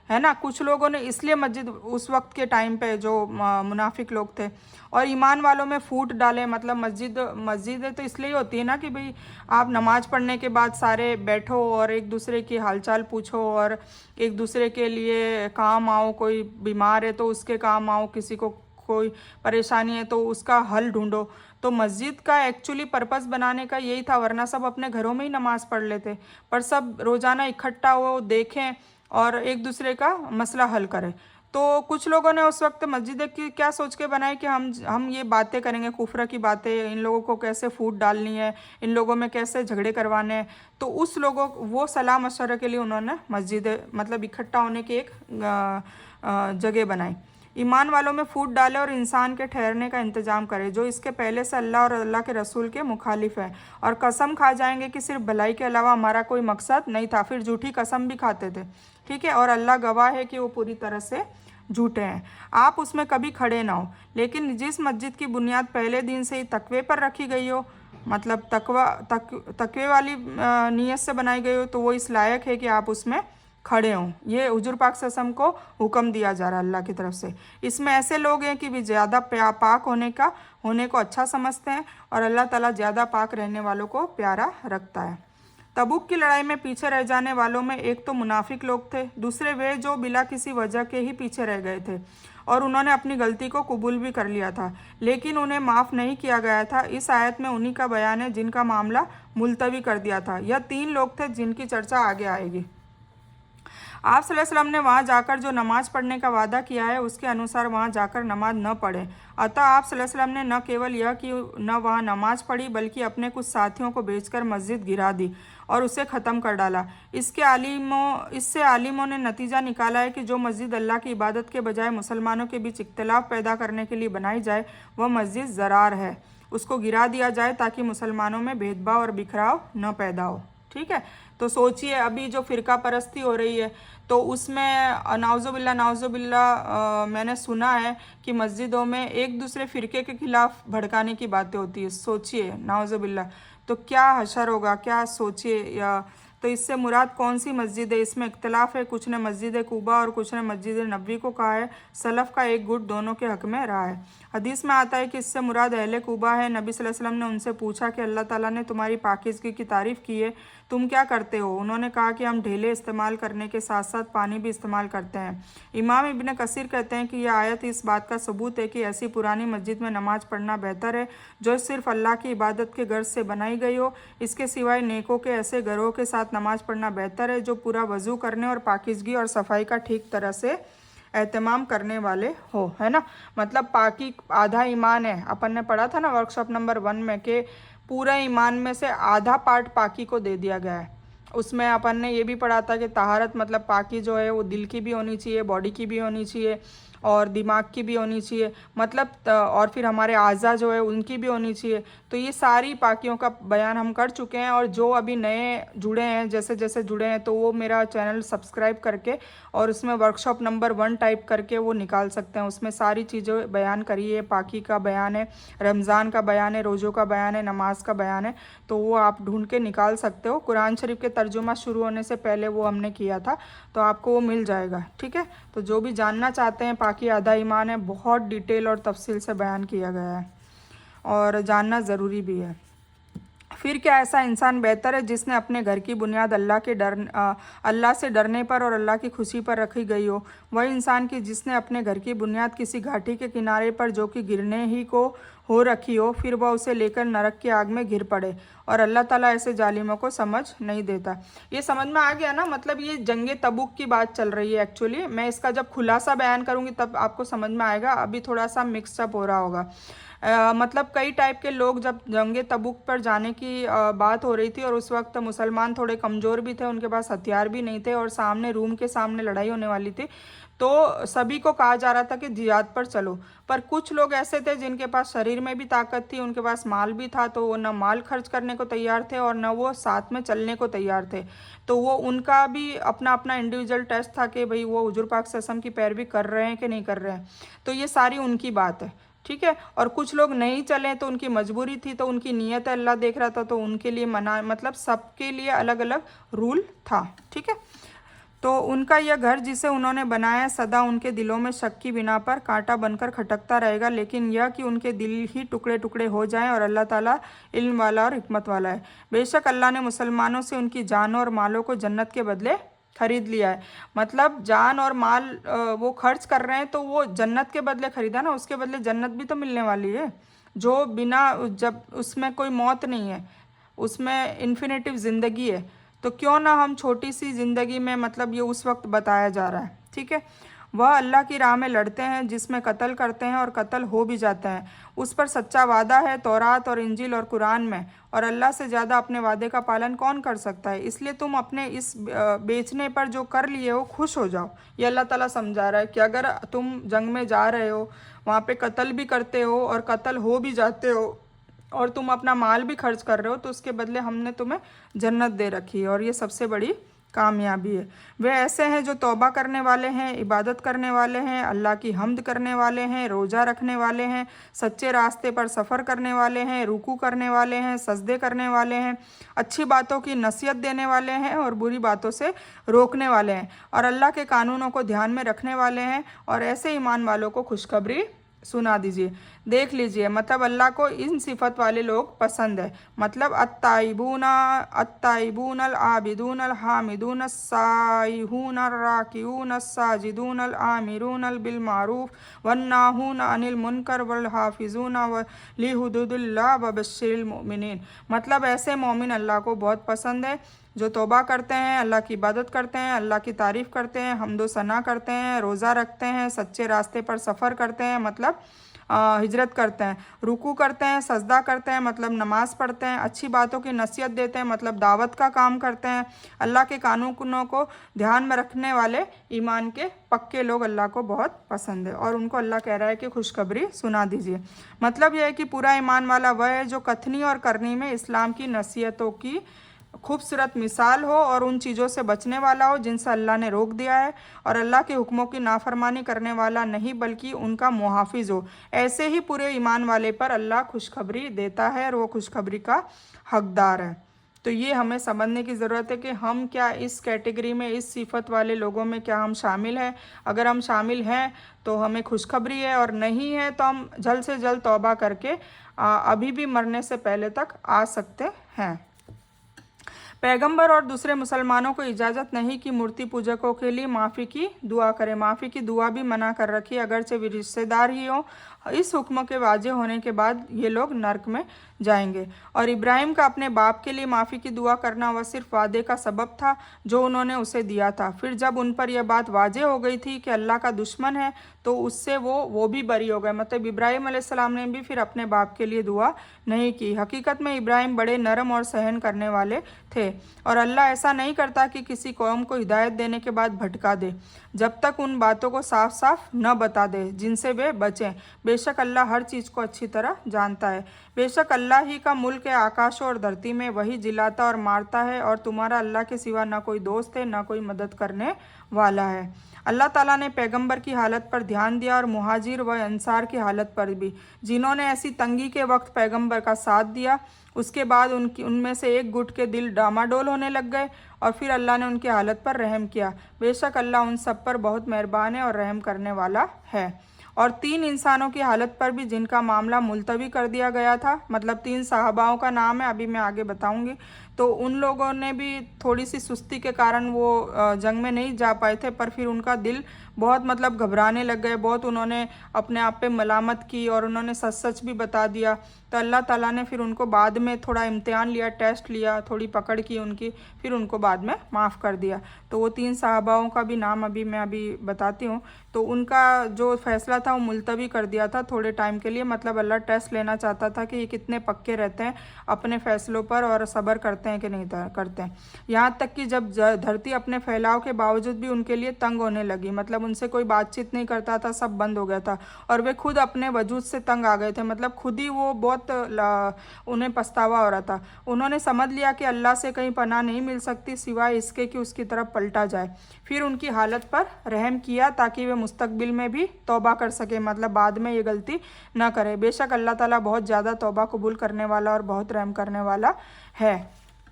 है ना। कुछ लोगों ने इसलिए मस्जिद उस वक्त के टाइम पे जो मुनाफिक लोग थे और ईमान वालों में फूट डाले, मतलब मस्जिद तो इसलिए होती है ना कि भाई आप नमाज पढ़ने के बाद सारे बैठो और एक दूसरे की हालचाल पूछो और एक दूसरे के लिए काम आओ, कोई बीमार है तो उसके काम आओ, किसी को कोई परेशानी है तो उसका हल ढूंढो। तो मस्जिद का एक्चुअली पर्पस बनाने का यही था, वरना सब अपने घरों में ही नमाज़ पढ़ लेते, पर सब रोज़ाना इकट्ठा हो, देखें और एक दूसरे का मसला हल करें। تو कुछ लोगों ने उस वक्त मस्जिद की क्या सोच के बनाई कि हम ये बातें करेंगे, कुफ्र की बातें, इन लोगों को कैसे फूट डालनी है, इन लोगों में कैसे झगड़े करवाने हैं। तो उस लोगों वो सलाह मशवरे के लिए उन्होंने मस्जिद मतलब इकट्ठा होने की एक जगह बनाई। ईमान वालों में फूट डाले और इंसान के ठहरने का इंतजाम करे जो इसके पहले से अल्लाह और अल्लाह के रसूल के मुखालिफ है, और कसम खा जाएंगे कि सिर्फ भलाई के अलावा हमारा कोई मकसद नहीं था, फिर झूठी कसम भी खाते थे। ठीक है, और अल्लाह गवाह है कि वो पूरी तरह से झूठे हैं। आप उसमें कभी खड़े ना हो, लेकिन जिस मस्जिद की बुनियाद पहले दिन से ही तकवे पर रखी गई हो, मतलब तकवे वाली नीयत से बनाई गई हो, तो वो इस लायक है कि आप उसमें खड़े हों। ये हुजूर पाक सल्लल्लाहु अलैहि वसल्लम को हुक्म दिया जा रहा है अल्लाह की तरफ से। इसमें ऐसे लोग हैं कि वे ज़्यादा पाक होने को अच्छा समझते हैं, और अल्लाह ताला ज़्यादा पाक रहने वालों को प्यारा रखता है। तबूक की लड़ाई में पीछे रह जाने वालों में एक तो मुनाफिक लोग थे, दूसरे वे जो बिला किसी वजह के ही पीछे रह गए थे और उन्होंने अपनी गलती को कबूल भी कर लिया था, लेकिन उन्हें माफ़ नहीं किया गया था। इस आयत में उन्हीं का बयान है जिनका मामला मुलतवी कर दिया था। यह 3 लोग थे जिनकी चर्चा आगे आएगी। आप सल्लल्लाहु अलैहि वसल्लम ने वहाँ जाकर जो नमाज़ पढ़ने का वादा किया है उसके अनुसार वहाँ जाकर नमाज न पढ़े। अतः आप सल्लल्लाहु अलैहि वसल्लम ने न केवल यह कि न वहाँ नमाज पढ़ी बल्कि अपने कुछ साथियों को बेचकर मस्जिद गिरा दी और उसे ख़त्म कर डाला। इससे आलिमों ने नतीजा निकाला है कि जो मस्जिद अल्लाह की इबादत के बजाय मुसलमानों के बीच इख्तिलाफ पैदा करने के लिए बनाई जाए वह मस्जिद ज़रार है, उसको गिरा दिया जाए ताकि मुसलमानों में भेदभाव और बिखराव न पैदा हो। ठीक है, तो सोचिए अभी जो फ़िरका परस्ती हो रही है तो उसमें नाउज़ुबिल्ला मैंने सुना है कि मस्जिदों में एक दूसरे फ़िरके के ख़िलाफ़ भड़काने की बातें होती है। सोचिए नाउज़ुबिल्ला, तो क्या हशर होगा, क्या सोचिए। या तो इससे मुराद कौन सी मस्जिद है, इसमें इख्तलाफ है। कुछ ने मस्जिद कूबा और कुछ ने मस्जिद नबवी को कहा है। सलफ़ का एक गुट दोनों के हक़ में रहा है। हदीस में आता है कि इससे मुराद अहले कूबा है। नबी सल्लल्लाहु अलैहि वसल्लम ने उनसे पूछा कि अल्लाह ताला ने तुम्हारी पाकीज़गी की तारीफ़ की है, तुम क्या करते हो? उन्होंने कहा कि हम ढेले इस्तेमाल करने के साथ साथ पानी भी इस्तेमाल करते हैं। इमाम इब्न कसीर कहते हैं कि यह आयत इस बात का सबूत है कि ऐसी पुरानी मस्जिद में नमाज पढ़ना बेहतर है जो सिर्फ़ अल्लाह की इबादत के गर्ज से बनाई गई हो। इसके सिवाय नेकों के ऐसे घरों के साथ नमाज पढ़ना बेहतर है जो पूरा वज़ू करने और पाकीज़गी और सफाई का ठीक तरह से एहतमाम करने वाले हो, है ना। मतलब पाकी आधा ईमान है। अपन ने पढ़ा था ना वर्कशॉप नंबर 1 में कि पूरा ईमान में से आधा पार्ट पाकी को दे दिया गया है। उसमें अपन ने ये भी पढ़ा था कि तहारत मतलब पाकी जो है वो दिल की भी होनी चाहिए, बॉडी की भी होनी चाहिए और दिमाग की भी होनी चाहिए, मतलब और फिर हमारे आज़ा जो है उनकी भी होनी चाहिए। तो ये सारी पाकियों का बयान हम कर चुके हैं, और जो अभी नए जुड़े हैं जैसे जैसे जुड़े हैं तो वो मेरा चैनल सब्सक्राइब करके और उसमें वर्कशॉप नंबर 1 टाइप करके वो निकाल सकते हैं। उसमें सारी चीज़ें बयान करी है, पाकी का बयान है, रमज़ान का बयान है, रोज़ों का बयान है, नमाज का बयान है, तो वो आप ढूंढ के निकाल सकते हो। कुरान शरीफ के तर्जुमा शुरू होने से पहले वो हमने किया था, तो आपको वो मिल जाएगा। ठीक है, तो जो भी जानना चाहते हैं पाकी आधा ईमान है, बहुत डिटेल और तफसील से बयान किया गया है और जानना ज़रूरी भी है। फिर क्या ऐसा इंसान बेहतर है जिसने अपने घर की बुनियाद अल्लाह से डरने पर और अल्लाह की खुशी पर रखी गई हो? वही इंसान की जिसने अपने घर की बुनियाद किसी घाटी के किनारे पर जो कि गिरने ही को हो रखी हो, फिर वह उसे लेकर नरक की आग में गिर पड़े, और अल्लाह ताला ऐसे जालिमों को समझ नहीं देता। ये समझ में आ गया ना, मतलब ये जंगे तबूक की बात चल रही है। एक्चुअली मैं इसका जब खुलासा बयान करूँगी तब आपको समझ में आएगा, अभी थोड़ा सा मिक्सअप हो रहा होगा। मतलब कई टाइप के लोग, जब जंगे तबूक पर जाने की बात हो रही थी और उस वक्त मुसलमान थोड़े कमज़ोर भी थे, उनके पास हथियार भी नहीं थे और सामने रूम के सामने लड़ाई होने वाली थी, तो सभी को कहा जा रहा था कि जिहाद पर चलो। पर कुछ लोग ऐसे थे जिनके पास शरीर में भी ताकत थी, उनके पास माल भी था, तो वो न माल खर्च करने को तैयार थे और न वो साथ में चलने को तैयार थे। तो वो उनका भी अपना अपना इंडिविजुअल टेस्ट था कि भाई वो हुजूर पाक सल्लल्लाहु अलैहि वसल्लम की पैरवी कर रहे हैं कि नहीं कर रहे हैं। तो ये सारी उनकी बात है। ठीक है, और कुछ लोग नहीं चले तो उनकी मजबूरी थी, तो उनकी नीयत अल्लाह देख रहा था, तो उनके लिए मना, मतलब सबके लिए अलग अलग रूल था। ठीक है, तो उनका यह घर जिसे उन्होंने बनाया सदा उनके दिलों में शक की बिना पर कांटा बनकर खटकता रहेगा, लेकिन यह कि उनके दिल ही टुकड़े टुकड़े हो जाएं, और अल्लाह ताला इल्म वाला और हिकमत वाला है। बेशक अल्लाह ने मुसलमानों से उनकी जानों और मालों को जन्नत के बदले खरीद लिया है। मतलब जान और माल वो खर्च कर रहे हैं तो वो जन्नत के बदले खरीदा ना, उसके बदले जन्नत भी तो मिलने वाली है, जो बिना, जब उसमें कोई मौत नहीं है, उसमें इन्फिनेटिव ज़िंदगी है। तो क्यों ना हम छोटी सी ज़िंदगी में, मतलब ये उस वक्त बताया जा रहा है। ठीक है, वह अल्लाह की राह में लड़ते हैं जिसमें कत्ल करते हैं और कत्ल हो भी जाते हैं। उस पर सच्चा वादा है तौरात और इंजील और कुरान में, और अल्लाह से ज़्यादा अपने वादे का पालन कौन कर सकता है। इसलिए तुम अपने इस बेचने पर जो कर लिए हो खुश हो जाओ। ये अल्लाह ताला समझा रहा है कि अगर तुम जंग में जा रहे हो, वहाँ पे कत्ल भी करते हो और कत्ल हो भी जाते हो, और तुम अपना माल भी खर्च कर रहे हो, तो उसके बदले हमने तुम्हें जन्नत दे रखी है, और ये सबसे बड़ी कामयाबी है। वे ऐसे हैं जो तौबा करने वाले हैं, इबादत करने वाले हैं, अल्लाह की हम्द करने वाले हैं, रोज़ा रखने वाले हैं, सच्चे रास्ते पर सफ़र करने वाले हैं, रुकू करने वाले हैं, सजदे करने वाले हैं, अच्छी बातों की नसीहत देने वाले हैं और बुरी बातों से रोकने वाले हैं, और अल्लाह के कानूनों को ध्यान में रखने वाले हैं। और ऐसे ईमान वालों को खुशखबरी सुना दीजिए। देख लीजिए, मतलब अल्लाह को इन सिफत वाले लोग पसंद है। मतलब अत्ताइबून अल आबिदून अल हामिदून अस्साइहून अर्राकिऊन अस्साजिदून अल आमिरून अल बिल मारूफ वन्नाहून अनिल मुनकर वल हाफिजून ली हुदूदिल्लाह व बश्शिरिल मुमिनीन। मतलब ऐसे मोमिन अल्लाह को बहुत पसंद है जो तौबा करते हैं, अल्लाह की इबादत करते हैं, अल्लाह की तारीफ़ करते हैं, हम्दो सना करते हैं, रोज़ा रखते हैं, सच्चे रास्ते पर सफ़र करते हैं, मतलब हिजरत करते हैं, रुकू करते हैं, सजदा करते हैं, मतलब नमाज़ पढ़ते हैं, अच्छी बातों की नसीहत देते हैं, मतलब दावत का काम करते हैं, अल्लाह के कानूनों को ध्यान में रखने वाले ईमान के पक्के लोग अल्लाह को बहुत पसंद है। और उनको अल्लाह कह रहा है कि खुशखबरी सुना दीजिए। मतलब यह है कि पूरा ईमान वाला वह है जो कथनी और करनी में इस्लाम की नसीहतों की खूबसूरत मिसाल हो और उन चीज़ों से बचने वाला हो जिनसे अल्लाह ने रोक दिया है, और अल्लाह के हुक्मों की नाफरमानी करने वाला नहीं बल्कि उनका मुहाफिज हो। ऐसे ही पूरे ईमान वाले पर अल्लाह खुशखबरी देता है और वो खुशखबरी का हकदार है। तो ये हमें समझने की ज़रूरत है कि हम क्या इस कैटेगरी में, इस सिफत वाले लोगों में क्या हम शामिल हैं। अगर हम शामिल हैं तो हमें खुशखबरी है, और नहीं है तो हम जल्द से जल्द तौबा करके अभी भी मरने से पहले तक आ सकते हैं। पैगंबर और दूसरे मुसलमानों को इजाज़त नहीं कि मूर्ति पूजकों के लिए माफ़ी की दुआ करें। माफ़ी की दुआ भी मना कर रखी है, अगरचे वे रिश्तेदार ही हों। इस हुक्म के वाजे होने के बाद ये लोग नरक में जाएंगे। और इब्राहिम का अपने बाप के लिए माफ़ी की दुआ करना वह सिर्फ वादे का सबब था जो उन्होंने उसे दिया था। फिर जब उन पर यह बात वाजे हो गई थी कि अल्लाह का दुश्मन है, तो उससे वो भी बरी हो गए। मतलब इब्राहिम अलैहिस्सलाम ने भी फिर अपने बाप के लिए दुआ नहीं की। हकीकत में इब्राहिम बड़े नरम और सहन करने वाले थे, और अल्लाह ऐसा नहीं करता कि किसी कौम को हिदायत देने के बाद भटका दे जब तक उन बातों को साफ साफ न बता दे जिनसे वे बचें। बेशक अल्लाह हर चीज़ को अच्छी तरह जानता है। बेशक अल्लाह ही का मुल्क है आकाशों और धरती में, वही जिलाता और मारता है, और तुम्हारा अल्लाह के सिवा ना कोई दोस्त है ना कोई मदद करने वाला है। अल्लाह ताला ने पैगंबर की हालत पर ध्यान दिया और मुहाजिर व अंसार की हालत पर भी, जिन्होंने ऐसी तंगी के वक्त पैगंबर का साथ दिया। उसके बाद उनमें से एक गुट के दिल डामाडोल होने लग गए, और फिर अल्लाह ने उनकी हालत पर रहम किया। बेशक अल्लाह उन सब पर बहुत मेहरबान है और रहम करने वाला है। और 3 इंसानों की हालत पर भी जिनका मामला मुलतवी कर दिया गया था, मतलब 3 साहबाओं का नाम है, अभी मैं आगे बताऊंगी। तो उन लोगों ने भी थोड़ी सी सुस्ती के कारण वो जंग में नहीं जा पाए थे, पर फिर उनका दिल बहुत मतलब घबराने लग गए, बहुत उन्होंने अपने आप पे मलामत की और उन्होंने सच सच भी बता दिया। तो अल्लाह ताला ने फिर उनको बाद में थोड़ा इम्तिहान लिया, टेस्ट लिया, थोड़ी पकड़ की उनकी, फिर उनको बाद में माफ़ कर दिया। तो वो 3 साहबाओं का भी नाम मैं बताती हूँ। तो उनका जो फैसला था वो मुलतवी कर दिया था थोड़े टाइम के लिए, मतलब अल्लाह टेस्ट लेना चाहता था कि ये कितने पक्के रहते हैं अपने फ़ैसलों पर और सब्र करते हैं कि नहीं करते हैं। यहाँ तक कि जब धरती अपने फैलाव के बावजूद भी उनके लिए तंग होने लगी, मतलब उनसे कोई बातचीत नहीं करता था, सब बंद हो गया था, और वे खुद अपने वजूद से तंग आ गए थे, मतलब खुद ही वो बहुत उन्हें पछतावा हो रहा था। उन्होंने समझ लिया कि अल्लाह से कहीं पनाह नहीं मिल सकती सिवाय इसके कि उसकी तरफ पलटा जाए। फिर उनकी हालत पर रहम किया ताकि वे मुस्तकबिल में भी तौबा कर सके, मतलब बाद में ये गलती ना करे। बेशक अल्लाह ताला बहुत ज़्यादा तौबा कबूल करने वाला और बहुत रहम करने वाला है।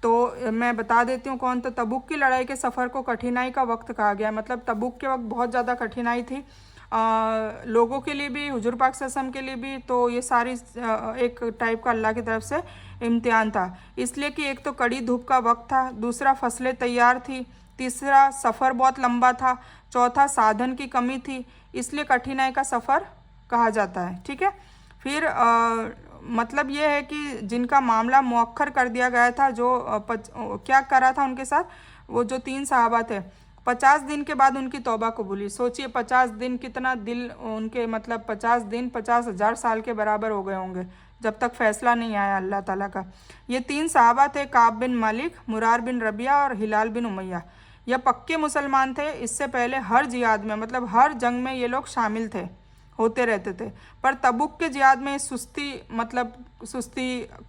तो मैं बता देती हूँ कौन। तो तबुक की लड़ाई के सफ़र को कठिनाई का वक्त कहा गया, मतलब तबुक के वक्त बहुत ज़्यादा कठिनाई थी लोगों के लिए भी, हुजूर पाक सल्लल्लाहु अलैहि वसल्लम के लिए भी। तो ये सारी एक टाइप का अल्लाह की तरफ से इम्तिहान था, इसलिए कि एक तो कड़ी धूप का वक्त था, दूसरा फसलें तैयार थी, तीसरा सफ़र बहुत लंबा था, चौथा साधन की कमी थी, इसलिए कठिनाई का सफ़र कहा जाता है। ठीक है। फिर मतलब ये है कि जिनका मामला मुअक्खर कर दिया गया था, जो क्या करा था उनके साथ, वो जो 3 सहाबा थे 50 दिन के बाद उनकी तौबा कबूली। सोचिए 50 दिन, कितना दिल उनके, मतलब 50 दिन 50,000 साल के बराबर हो गए होंगे जब तक फैसला नहीं आया अल्लाह ताला का। ये 3 सहाबा थे, काब बिन मालिक, मुरार बिन रबिया और हिलाल बिन उमैया। यह पक्के मुसलमान थे। इससे पहले हर जिहाद में, मतलब हर जंग में ये लोग शामिल थे, होते रहते थे। पर तबुक के जिहाद में सुस्ती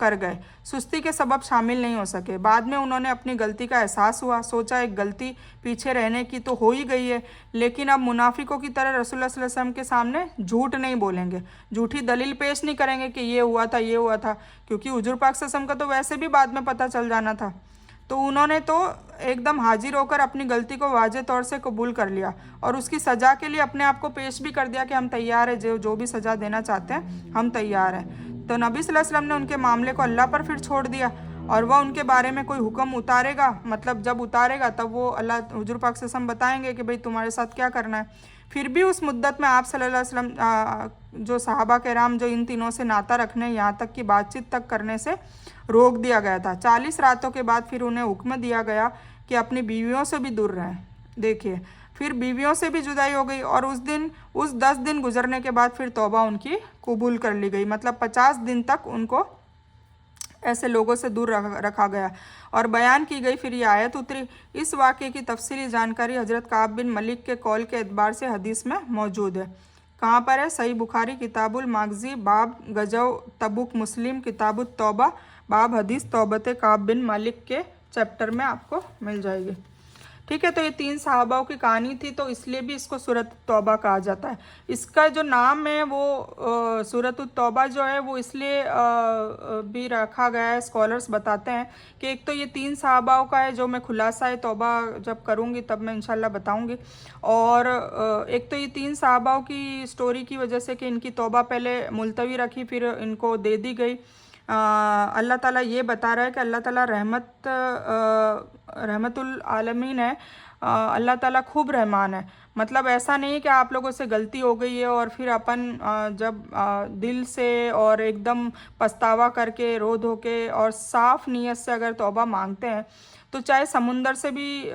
कर गए, सुस्ती के सबब शामिल नहीं हो सके। बाद में उन्होंने अपनी गलती का एहसास हुआ, सोचा एक गलती पीछे रहने की तो हो ही गई है, लेकिन अब मुनाफिकों की तरह रसूलुल्लाह सल्लल्लाहु अलैहि वसल्लम के सामने झूठ नहीं बोलेंगे, झूठी दलील पेश नहीं करेंगे कि ये हुआ था, ये हुआ था, क्योंकि हुजूर पाक सल्लल्लाहु अलैहि वसल्लम का तो वैसे भी बाद में पता चल जाना था। तो उन्होंने तो एकदम हाजिर होकर अपनी गलती को वाज़े तौर से कबूल कर लिया और उसकी सज़ा के लिए अपने आप को पेश भी कर दिया कि हम तैयार हैं, जो भी सज़ा देना चाहते हैं हम तैयार हैं। तो नबी सल्लल्लाहु अलैहि वसल्लम ने उनके मामले को अल्लाह पर फिर छोड़ दिया और वह उनके बारे में कोई हुक्म उतारेगा, मतलब जब उतारेगा तब वो अल्लाह हुजूर पाक से हम बताएंगे कि भाई तुम्हारे साथ क्या करना है। फिर भी उस मुद्दत में आप सल्लल्लाहु अलैहि वसल्लम जो सहाबा किराम जो इन तीनों से नाता रखने, यहाँ तक कि बातचीत तक करने से रोक दिया गया था। 40 रातों के बाद फिर उन्हें हुक्म दिया गया कि अपनी बीवियों से भी दूर रहें। देखिए, फिर बीवियों से भी जुदाई हो गई और उस 10 दिन गुजरने के बाद फिर तौबा उनकी कबूल कर ली गई। मतलब 50 दिन तक उनको ऐसे लोगों से दूर रखा गया और बयान की गई। फिर ये आयत उतरी। इस वाक़े की तफसीली जानकारी हज़रत काब बिन मलिक के कौल के एतबार से हदीस में मौजूद है। कहाँ पर है? सही बुखारी किताबुल मागज़ी बाब गजव तबुक, मुस्लिम किताबुत तौबा बाब हदीस तौबत काब बिन मालिक के चैप्टर में आपको मिल जाएगी। ठीक है, तो ये 3 सहाबाओं की कहानी थी, तो इसलिए भी इसको सूरत तौबा कहा जाता है। इसका जो नाम है वो सूरत तौबा जो है वो इसलिए भी रखा गया है, स्कॉलर्स बताते हैं कि एक तो ये 3 सहाबाओं का है, जो मैं खुलासा है तौबा जब करूँगी तब मैं इंशाल्लाह बताऊँगी। और एक तो ये 3 सहाबाओं की स्टोरी की वजह से कि इनकी तौबा पहले मुलतवी रखी, फिर इनको दे दी गई। अल्लाह ताला ये बता रहा है कि अल्लाह ताला रहमतुल आलमीन है, अल्लाह ताला खूब रहमान है। मतलब ऐसा नहीं कि आप लोगों से गलती हो गई है और फिर अपन जब दिल से और एकदम पछतावा करके रो धो के और साफ़ नीयत से अगर तौबा मांगते हैं तो चाहे समुंदर से भी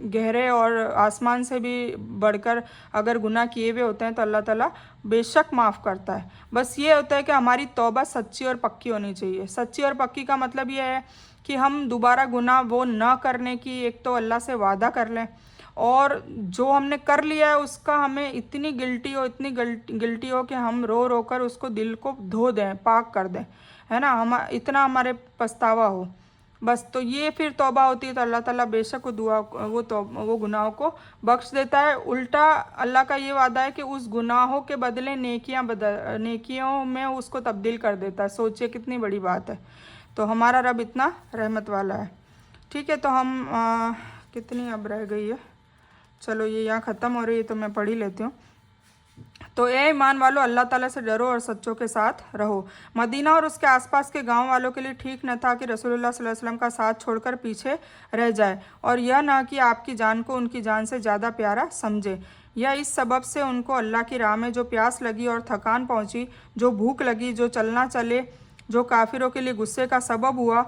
गहरे और आसमान से भी बढ़कर अगर गुनाह किए हुए होते हैं तो अल्लाह ताला बेशक माफ़ करता है। बस ये होता है कि हमारी तौबा सच्ची और पक्की होनी चाहिए। सच्ची और पक्की का मतलब ये है कि हम दोबारा गुनाह वो ना करने की एक तो अल्लाह से वादा कर लें, और जो हमने कर लिया है उसका हमें इतनी गिल्टी हो कि हम रो रो कर उसको दिल को धो दें, पाक कर दें, है ना, हम इतना हमारे पछतावा हो। बस तो ये फिर तौबा होती है तो अल्लाह ताला बेशक वो गुनाहों को बख्श देता है। उल्टा अल्लाह का ये वादा है कि उस गुनाहों के बदले नेकियों में उसको तब्दील कर देता है। सोचिए कितनी बड़ी बात है। तो हमारा रब इतना रहमत वाला है। ठीक है, तो हम कितनी अब रह गई है, चलो ये यहाँ ख़त्म हो रही है तो मैं पढ़ ही लेती हूँ। तो ए ईमान वालों, अल्लाह ताला से डरो और सच्चों के साथ रहो। मदीना और उसके आसपास के गांव वालों के लिए ठीक न था कि रसूलुल्लाह सल्लल्लाहु अलैहि वसल्लम का साथ छोड़कर पीछे रह जाए, और यह ना कि आपकी जान को उनकी जान से ज़्यादा प्यारा समझे। यह इस सबब से उनको अल्लाह की राह में जो प्यास लगी और थकान पहुँची, जो भूख लगी, जो चलना चले, जो काफिरों के लिए गुस्से का सबब हुआ,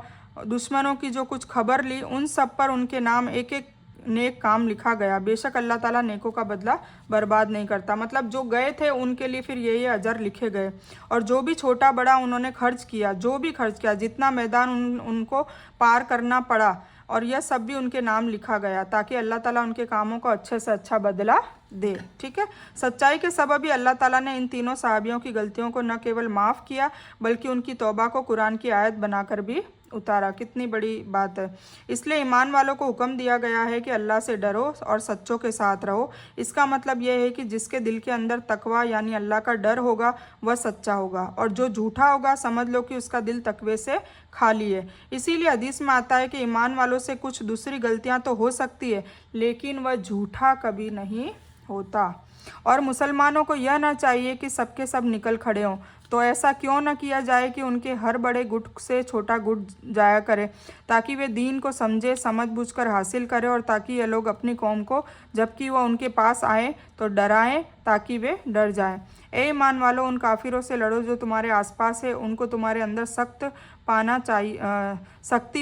दुश्मनों की जो कुछ खबर ली, उन सब पर उनके नाम एक एक नेक काम लिखा गया। बेशक अल्लाह ताला नेकों का बदला बर्बाद नहीं करता। मतलब जो गए थे उनके लिए फिर ये अजर लिखे गए, और जो भी छोटा बड़ा उन्होंने खर्च किया, जो भी खर्च किया, जितना मैदान उनको पार करना पड़ा, और यह सब भी उनके नाम लिखा गया ताकि अल्लाह ताला उनके कामों को अच्छे से अच्छा बदला दे। ठीक है, सच्चाई के सबब ही अल्लाह ताला ने इन तीनों सहाबियों की गलतियों को न केवल माफ़ किया बल्कि उनकी तौबा को कुरान की आयत बनाकर भी उतारा। कितनी बड़ी बात है। इसलिए ईमान वालों को हुक्म दिया गया है कि अल्लाह से डरो और सच्चों के साथ रहो। इसका मतलब यह है कि जिसके दिल के अंदर तकवा यानी अल्लाह का डर होगा वह सच्चा होगा, और जो झूठा होगा समझ लो कि उसका दिल तकवे से खाली है। इसीलिए हदीस में आता है कि ईमान वालों से कुछ दूसरी गलतियां तो हो सकती है लेकिन वह झूठा कभी नहीं होता। और मुसलमानों को यह ना चाहिए कि सबके सब निकल खड़े हों, तो ऐसा क्यों न किया जाए कि उनके हर बड़े गुट से छोटा गुट जाया करे, ताकि वे दीन को समझे, समझ बूझ कर हासिल करें, और ताकि ये लोग अपनी कौम को जबकि वह उनके पास आए तो डराएं ताकि वे डर जाएं। ए ईमान वालों, उन काफिरों से लड़ो जो तुम्हारे आसपास है, उनको तुम्हारे अंदर सख्ती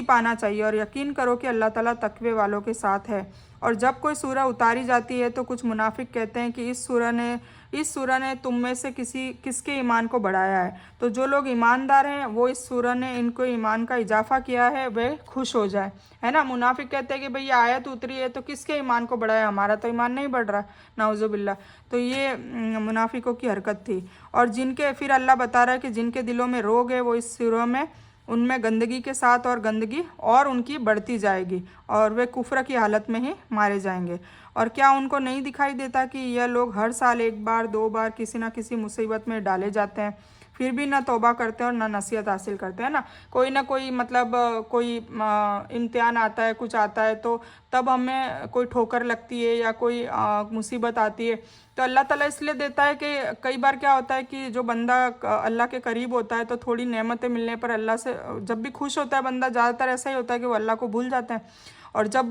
पाना चाहिए, और यकीन करो कि अल्लाह ताला तकवे वालों के साथ है। और जब कोई सूरह उतारी जाती है तो कुछ मुनाफिक कहते हैं कि इस सूरह ने तुम में से किसके ईमान को बढ़ाया है। तो जो लोग ईमानदार हैं वो इस सूरह ने इनको ईमान का इजाफा किया है वे खुश हो जाए, है ना। मुनाफिक कहते हैं कि भाई ये आयत उतरी है तो किसके ईमान को बढ़ाया, हमारा तो ईमान नहीं बढ़ रहा, नाउजुबिल्ला। तो ये मुनाफिकों की हरकत थी। और जिनके, फिर अल्लाह बता रहा है कि जिनके दिलों में रोग है वो इस सूरह में उनमें गंदगी के साथ और गंदगी और उनकी बढ़ती जाएगी, और वे कुफ्र की हालत में ही मारे जाएंगे। और क्या उनको नहीं दिखाई देता कि यह लोग हर साल एक बार दो बार किसी न किसी मुसीबत में डाले जाते हैं, फिर भी ना तौबा करते हैं और ना नसीहत हासिल करते हैं ना। कोई ना कोई मतलब कोई इम्तिहान आता है, कुछ आता है, तो तब हमें कोई ठोकर लगती है या कोई मुसीबत आती है, तो अल्लाह ताला इसलिए देता है कि कई बार क्या होता है कि जो बंदा अल्लाह के करीब होता है तो थोड़ी नेमतें मिलने पर अल्लाह से जब भी खुश होता है बंदा, ज़्यादातर ऐसा ही होता है कि वो अल्लाह को भूल जाते हैं, और जब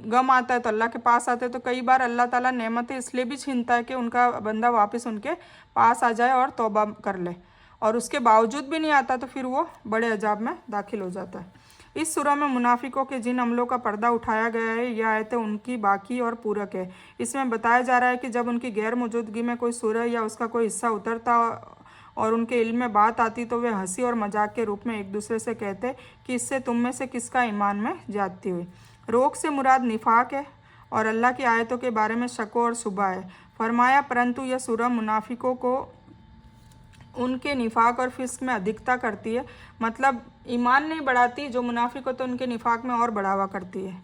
गम आता है तो अल्लाह के पास आते हैं। तो कई बार अल्लाह ताला नेमतें इसलिए भी छीनता है कि उनका बंदा वापस उनके पास आ जाए और तौबा कर ले, और उसके बावजूद भी नहीं आता तो फिर वो बड़े अजाब में दाखिल हो जाता है। इस सूरह में मुनाफिकों के जिन अमलों का पर्दा उठाया गया है, यह आयतें उनकी बाकी और पूरक है। इसमें बताया जा रहा है कि जब उनकी गैर मौजूदगी में कोई सूरह या उसका कोई हिस्सा उतरता और उनके इल्म में बात आती तो वे हंसी और मजाक के रूप में एक दूसरे से कहते कि इससे तुम में से किसका ईमान में ज्यादती हुई। रोग से मुराद निफाक है और अल्लाह की आयतों के बारे में शक और शुबा है। फरमाया, परंतु यह सूरह मुनाफिकों को उनके निफाक और फिस्क में अधिकता करती है, मतलब ईमान नहीं बढ़ाती, जो मुनाफिक हो तो उनके निफाक में और बढ़ावा करती है,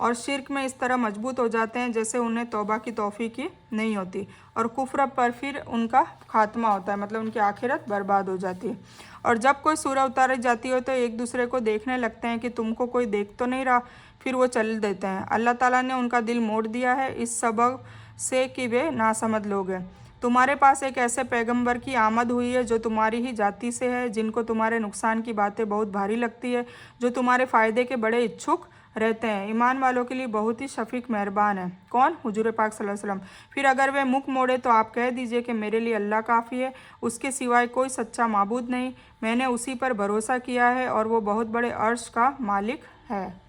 और शिर्क में इस तरह मजबूत हो जाते हैं जैसे उन्हें तौबा की तौफीक ही नहीं होती, और कुफ्र पर फिर उनका खात्मा होता है, मतलब उनकी आखिरत बर्बाद हो जाती है। और जब कोई सूरह उतारी जाती हो तो एक दूसरे को देखने लगते हैं कि तुमको कोई देख तो नहीं रहा, फिर वो चल देते हैं। अल्लाह ताला ने उनका दिल मोड़ दिया है इस सबब से कि वे नासमझ लोग हैं। तुम्हारे पास एक ऐसे पैगंबर की आमद हुई है जो तुम्हारी ही जाति से है, जिनको तुम्हारे नुकसान की बातें बहुत भारी लगती है, जो तुम्हारे फ़ायदे के बड़े इच्छुक रहते हैं। ईमान वालों के लिए बहुत ही शफीक मेहरबान है। कौन? हुजूर पाक सल्लल्लाहु अलैहि वसल्लम। फिर अगर वे मुख मोड़े तो आप कह दीजिए कि मेरे लिए अल्लाह काफ़ी है, उसके सिवाय कोई सच्चा माबूद नहीं, मैंने उसी पर भरोसा किया है और वो बहुत बड़े अर्श का मालिक है।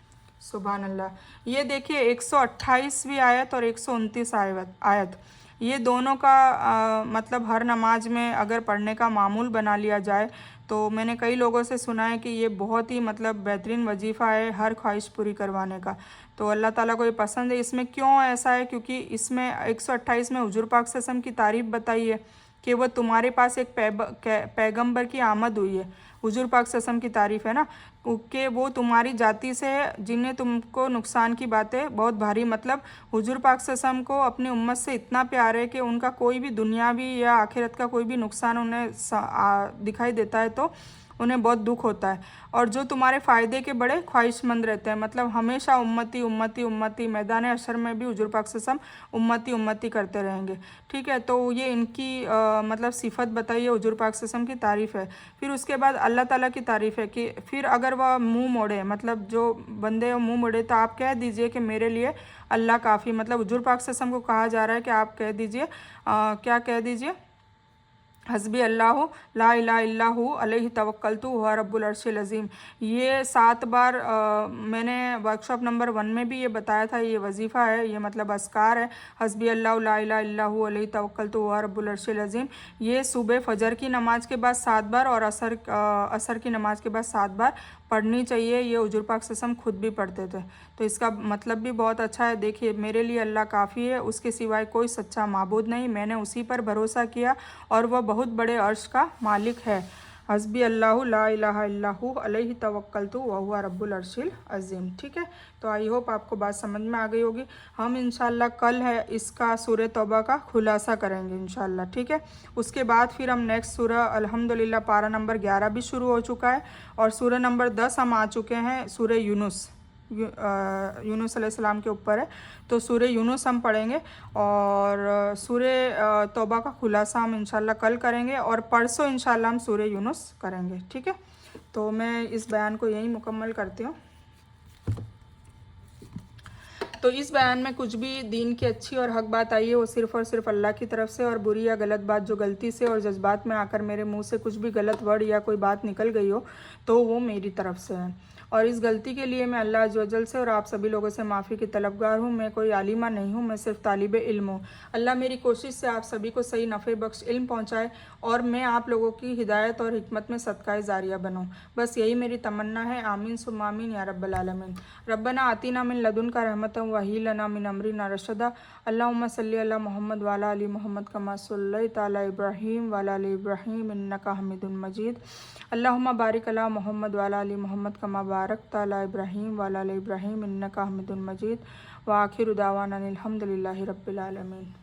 सुभान अल्लाह। ये देखिए 128वीं आयत और 129 आयत, ये दोनों का मतलब हर नमाज में अगर पढ़ने का मामूल बना लिया जाए तो मैंने कई लोगों से सुना है कि ये बहुत ही मतलब बेहतरीन वजीफ़ा है हर ख्वाहिश पूरी करवाने का। तो अल्लाह ताला को ये पसंद है। इसमें क्यों ऐसा है? क्योंकि इसमें 128 में हुजूर पाक सल्लल्लाहु अलैहि वसल्लम की तारीफ़ बताई है कि वह तुम्हारे पास एक पैगंबर की आमद हुई है। हुजूर पाक सल्लल्लाहु अलैहि वसल्लम की तारीफ़ है ना कि वो तुम्हारी जाति से है जिन्हें तुमको नुकसान की बातें बहुत भारी, मतलब हुजूर पाक सल्लल्लाहु अलैहि वसल्लम को अपनी उम्मत से इतना प्यार है कि उनका कोई भी दुनियावी या आखिरत का कोई भी नुकसान उन्हें दिखाई देता है तो उन्हें बहुत दुख होता है, और जो तुम्हारे फ़ायदे के बड़े ख्वाहिशमंद रहते हैं, मतलब हमेशा उम्मती उम्मती उम्मती, मैदान हशर में भी हुजूर पाक सल्लल्लाहु अलैहि वसल्लम उम्मती उम्मती करते रहेंगे। ठीक है, तो ये इनकी मतलब सिफत बताइए, हुजूर पाक सल्लल्लाहु अलैहि वसल्लम की तारीफ़ है। फिर उसके बाद अल्लाह ताला की तारीफ़ है कि फिर अगर वह मुँह मोड़े, मतलब जो बंदे मुँह मोड़े, तो आप कह दीजिए कि मेरे लिए अल्लाह काफ़ी, मतलब हुजूर पाक सल्लल्लाहु अलैहि वसल्लम को कहा जा रहा है कि आप कह दीजिए, क्या कह दीजिए, हस्बी अल्लाह ला इलाहा इल्लहु अलैहि तवक्कलतु हुवा रब्बुल अर्शिल अज़ीम। ये 7 बार मैंने वर्कशॉप नंबर 1 में भी ये बताया था, ये वजीफ़ा है, ये मतलब अस्कार है, हस्बी अल्लाह ला इलाहा इल्लहु अलैहि तवक्कलतु हुवा रब्बुल अर्शिल अज़ीम। ये सुबह फजर की नमाज के बाद 7 बार और असर की नमाज के बाद 7 बार पढ़नी चाहिए। ये हुजूर पाक सल्लल्लाहु अलैहि वसल्लम खुद भी पढ़ते थे, तो इसका मतलब भी बहुत अच्छा है। देखिए, मेरे लिए अल्लाह काफ़ी है, उसके सिवाय कोई सच्चा माबूद नहीं, मैंने उसी पर भरोसा किया और वह बहुत बड़े अर्श का मालिक है। हस्बी अल्लाह ला इलाहा इल्लहु अलैहि तवक्कलतु व हुवा रब्बुल अर्शिल अज़ीम। ठीक है, तो आई होप आपको बात समझ में आ गई होगी। हम इंशाल्लाह कल है इसका सूरह तौबा का खुलासा करेंगे इंशाल्लाह। ठीक है, उसके बाद फिर हम नेक्स्ट सूरह अल्हम्दुलिल्लाह पारा नंबर 11 भी शुरू हो चुका है और सूरह नंबर 10 हम आ चुके हैं, सूरह यूनुस। यूनुस अलैहिस्सलाम के ऊपर है। तो सूरह यूनुस हम पढ़ेंगे और सूरह तौबा का खुलासा हम इंशाल्लाह कल करेंगे और परसों इंशाल्लाह हम सूरह यूनुस करेंगे, ठीक है। तो मैं इस बयान को यहीं मुकम्मल करती हूँ। तो इस बयान में कुछ भी दीन की अच्छी और हक बात आई है वो सिर्फ़ और सिर्फ अल्लाह की तरफ से, और बुरी या गलत बात जो गलती से और जज्बात में आकर मेरे मुंह से कुछ भी गलत वर्ड या कोई बात निकल गई हो तो वो मेरी तरफ से है। और इस गलती के लिए मैं अल्लाह अज़्ज़ वजल से और आप सभी लोगों से माफ़ी की तलबगार हूँ। मैं कोई आलिमा नहीं हूँ, मैं सिर्फ तालिब इल्म हूँ। अल्लाह मेरी कोशिश से आप सभी को सही नफ़े बख्श इल्म पहुँचाए और मैं आप लोगों की हिदायत और हिकमत में सदकाए जारिया बनूँ। बस यही मेरी तमन्ना है। आमीन सुम्मा आमीन या रब्बल आलमीन। रब्बना आतीना मिन लदुनका रहमतन वही लना मिन अमरिना रशदा। अल्लाहुम्मा सल्ली अला मोहम्मद वाला अली मोहम्मद कमा सल्लैता अला इब्राहीम वाला अली इब्राहीम इन्नका हमीदुन मजीद। अल्लाहुम्मा बारिक अला मोहम्मद वाला अली मोहम्मद कमा बारकता अला इब्राहीम वाला अली इब्राहीम इन्नका हमीदुन मजीद। व आखिरु दावाना अनिल हम्दुलिल्लाहि रब्बिल आलमीन।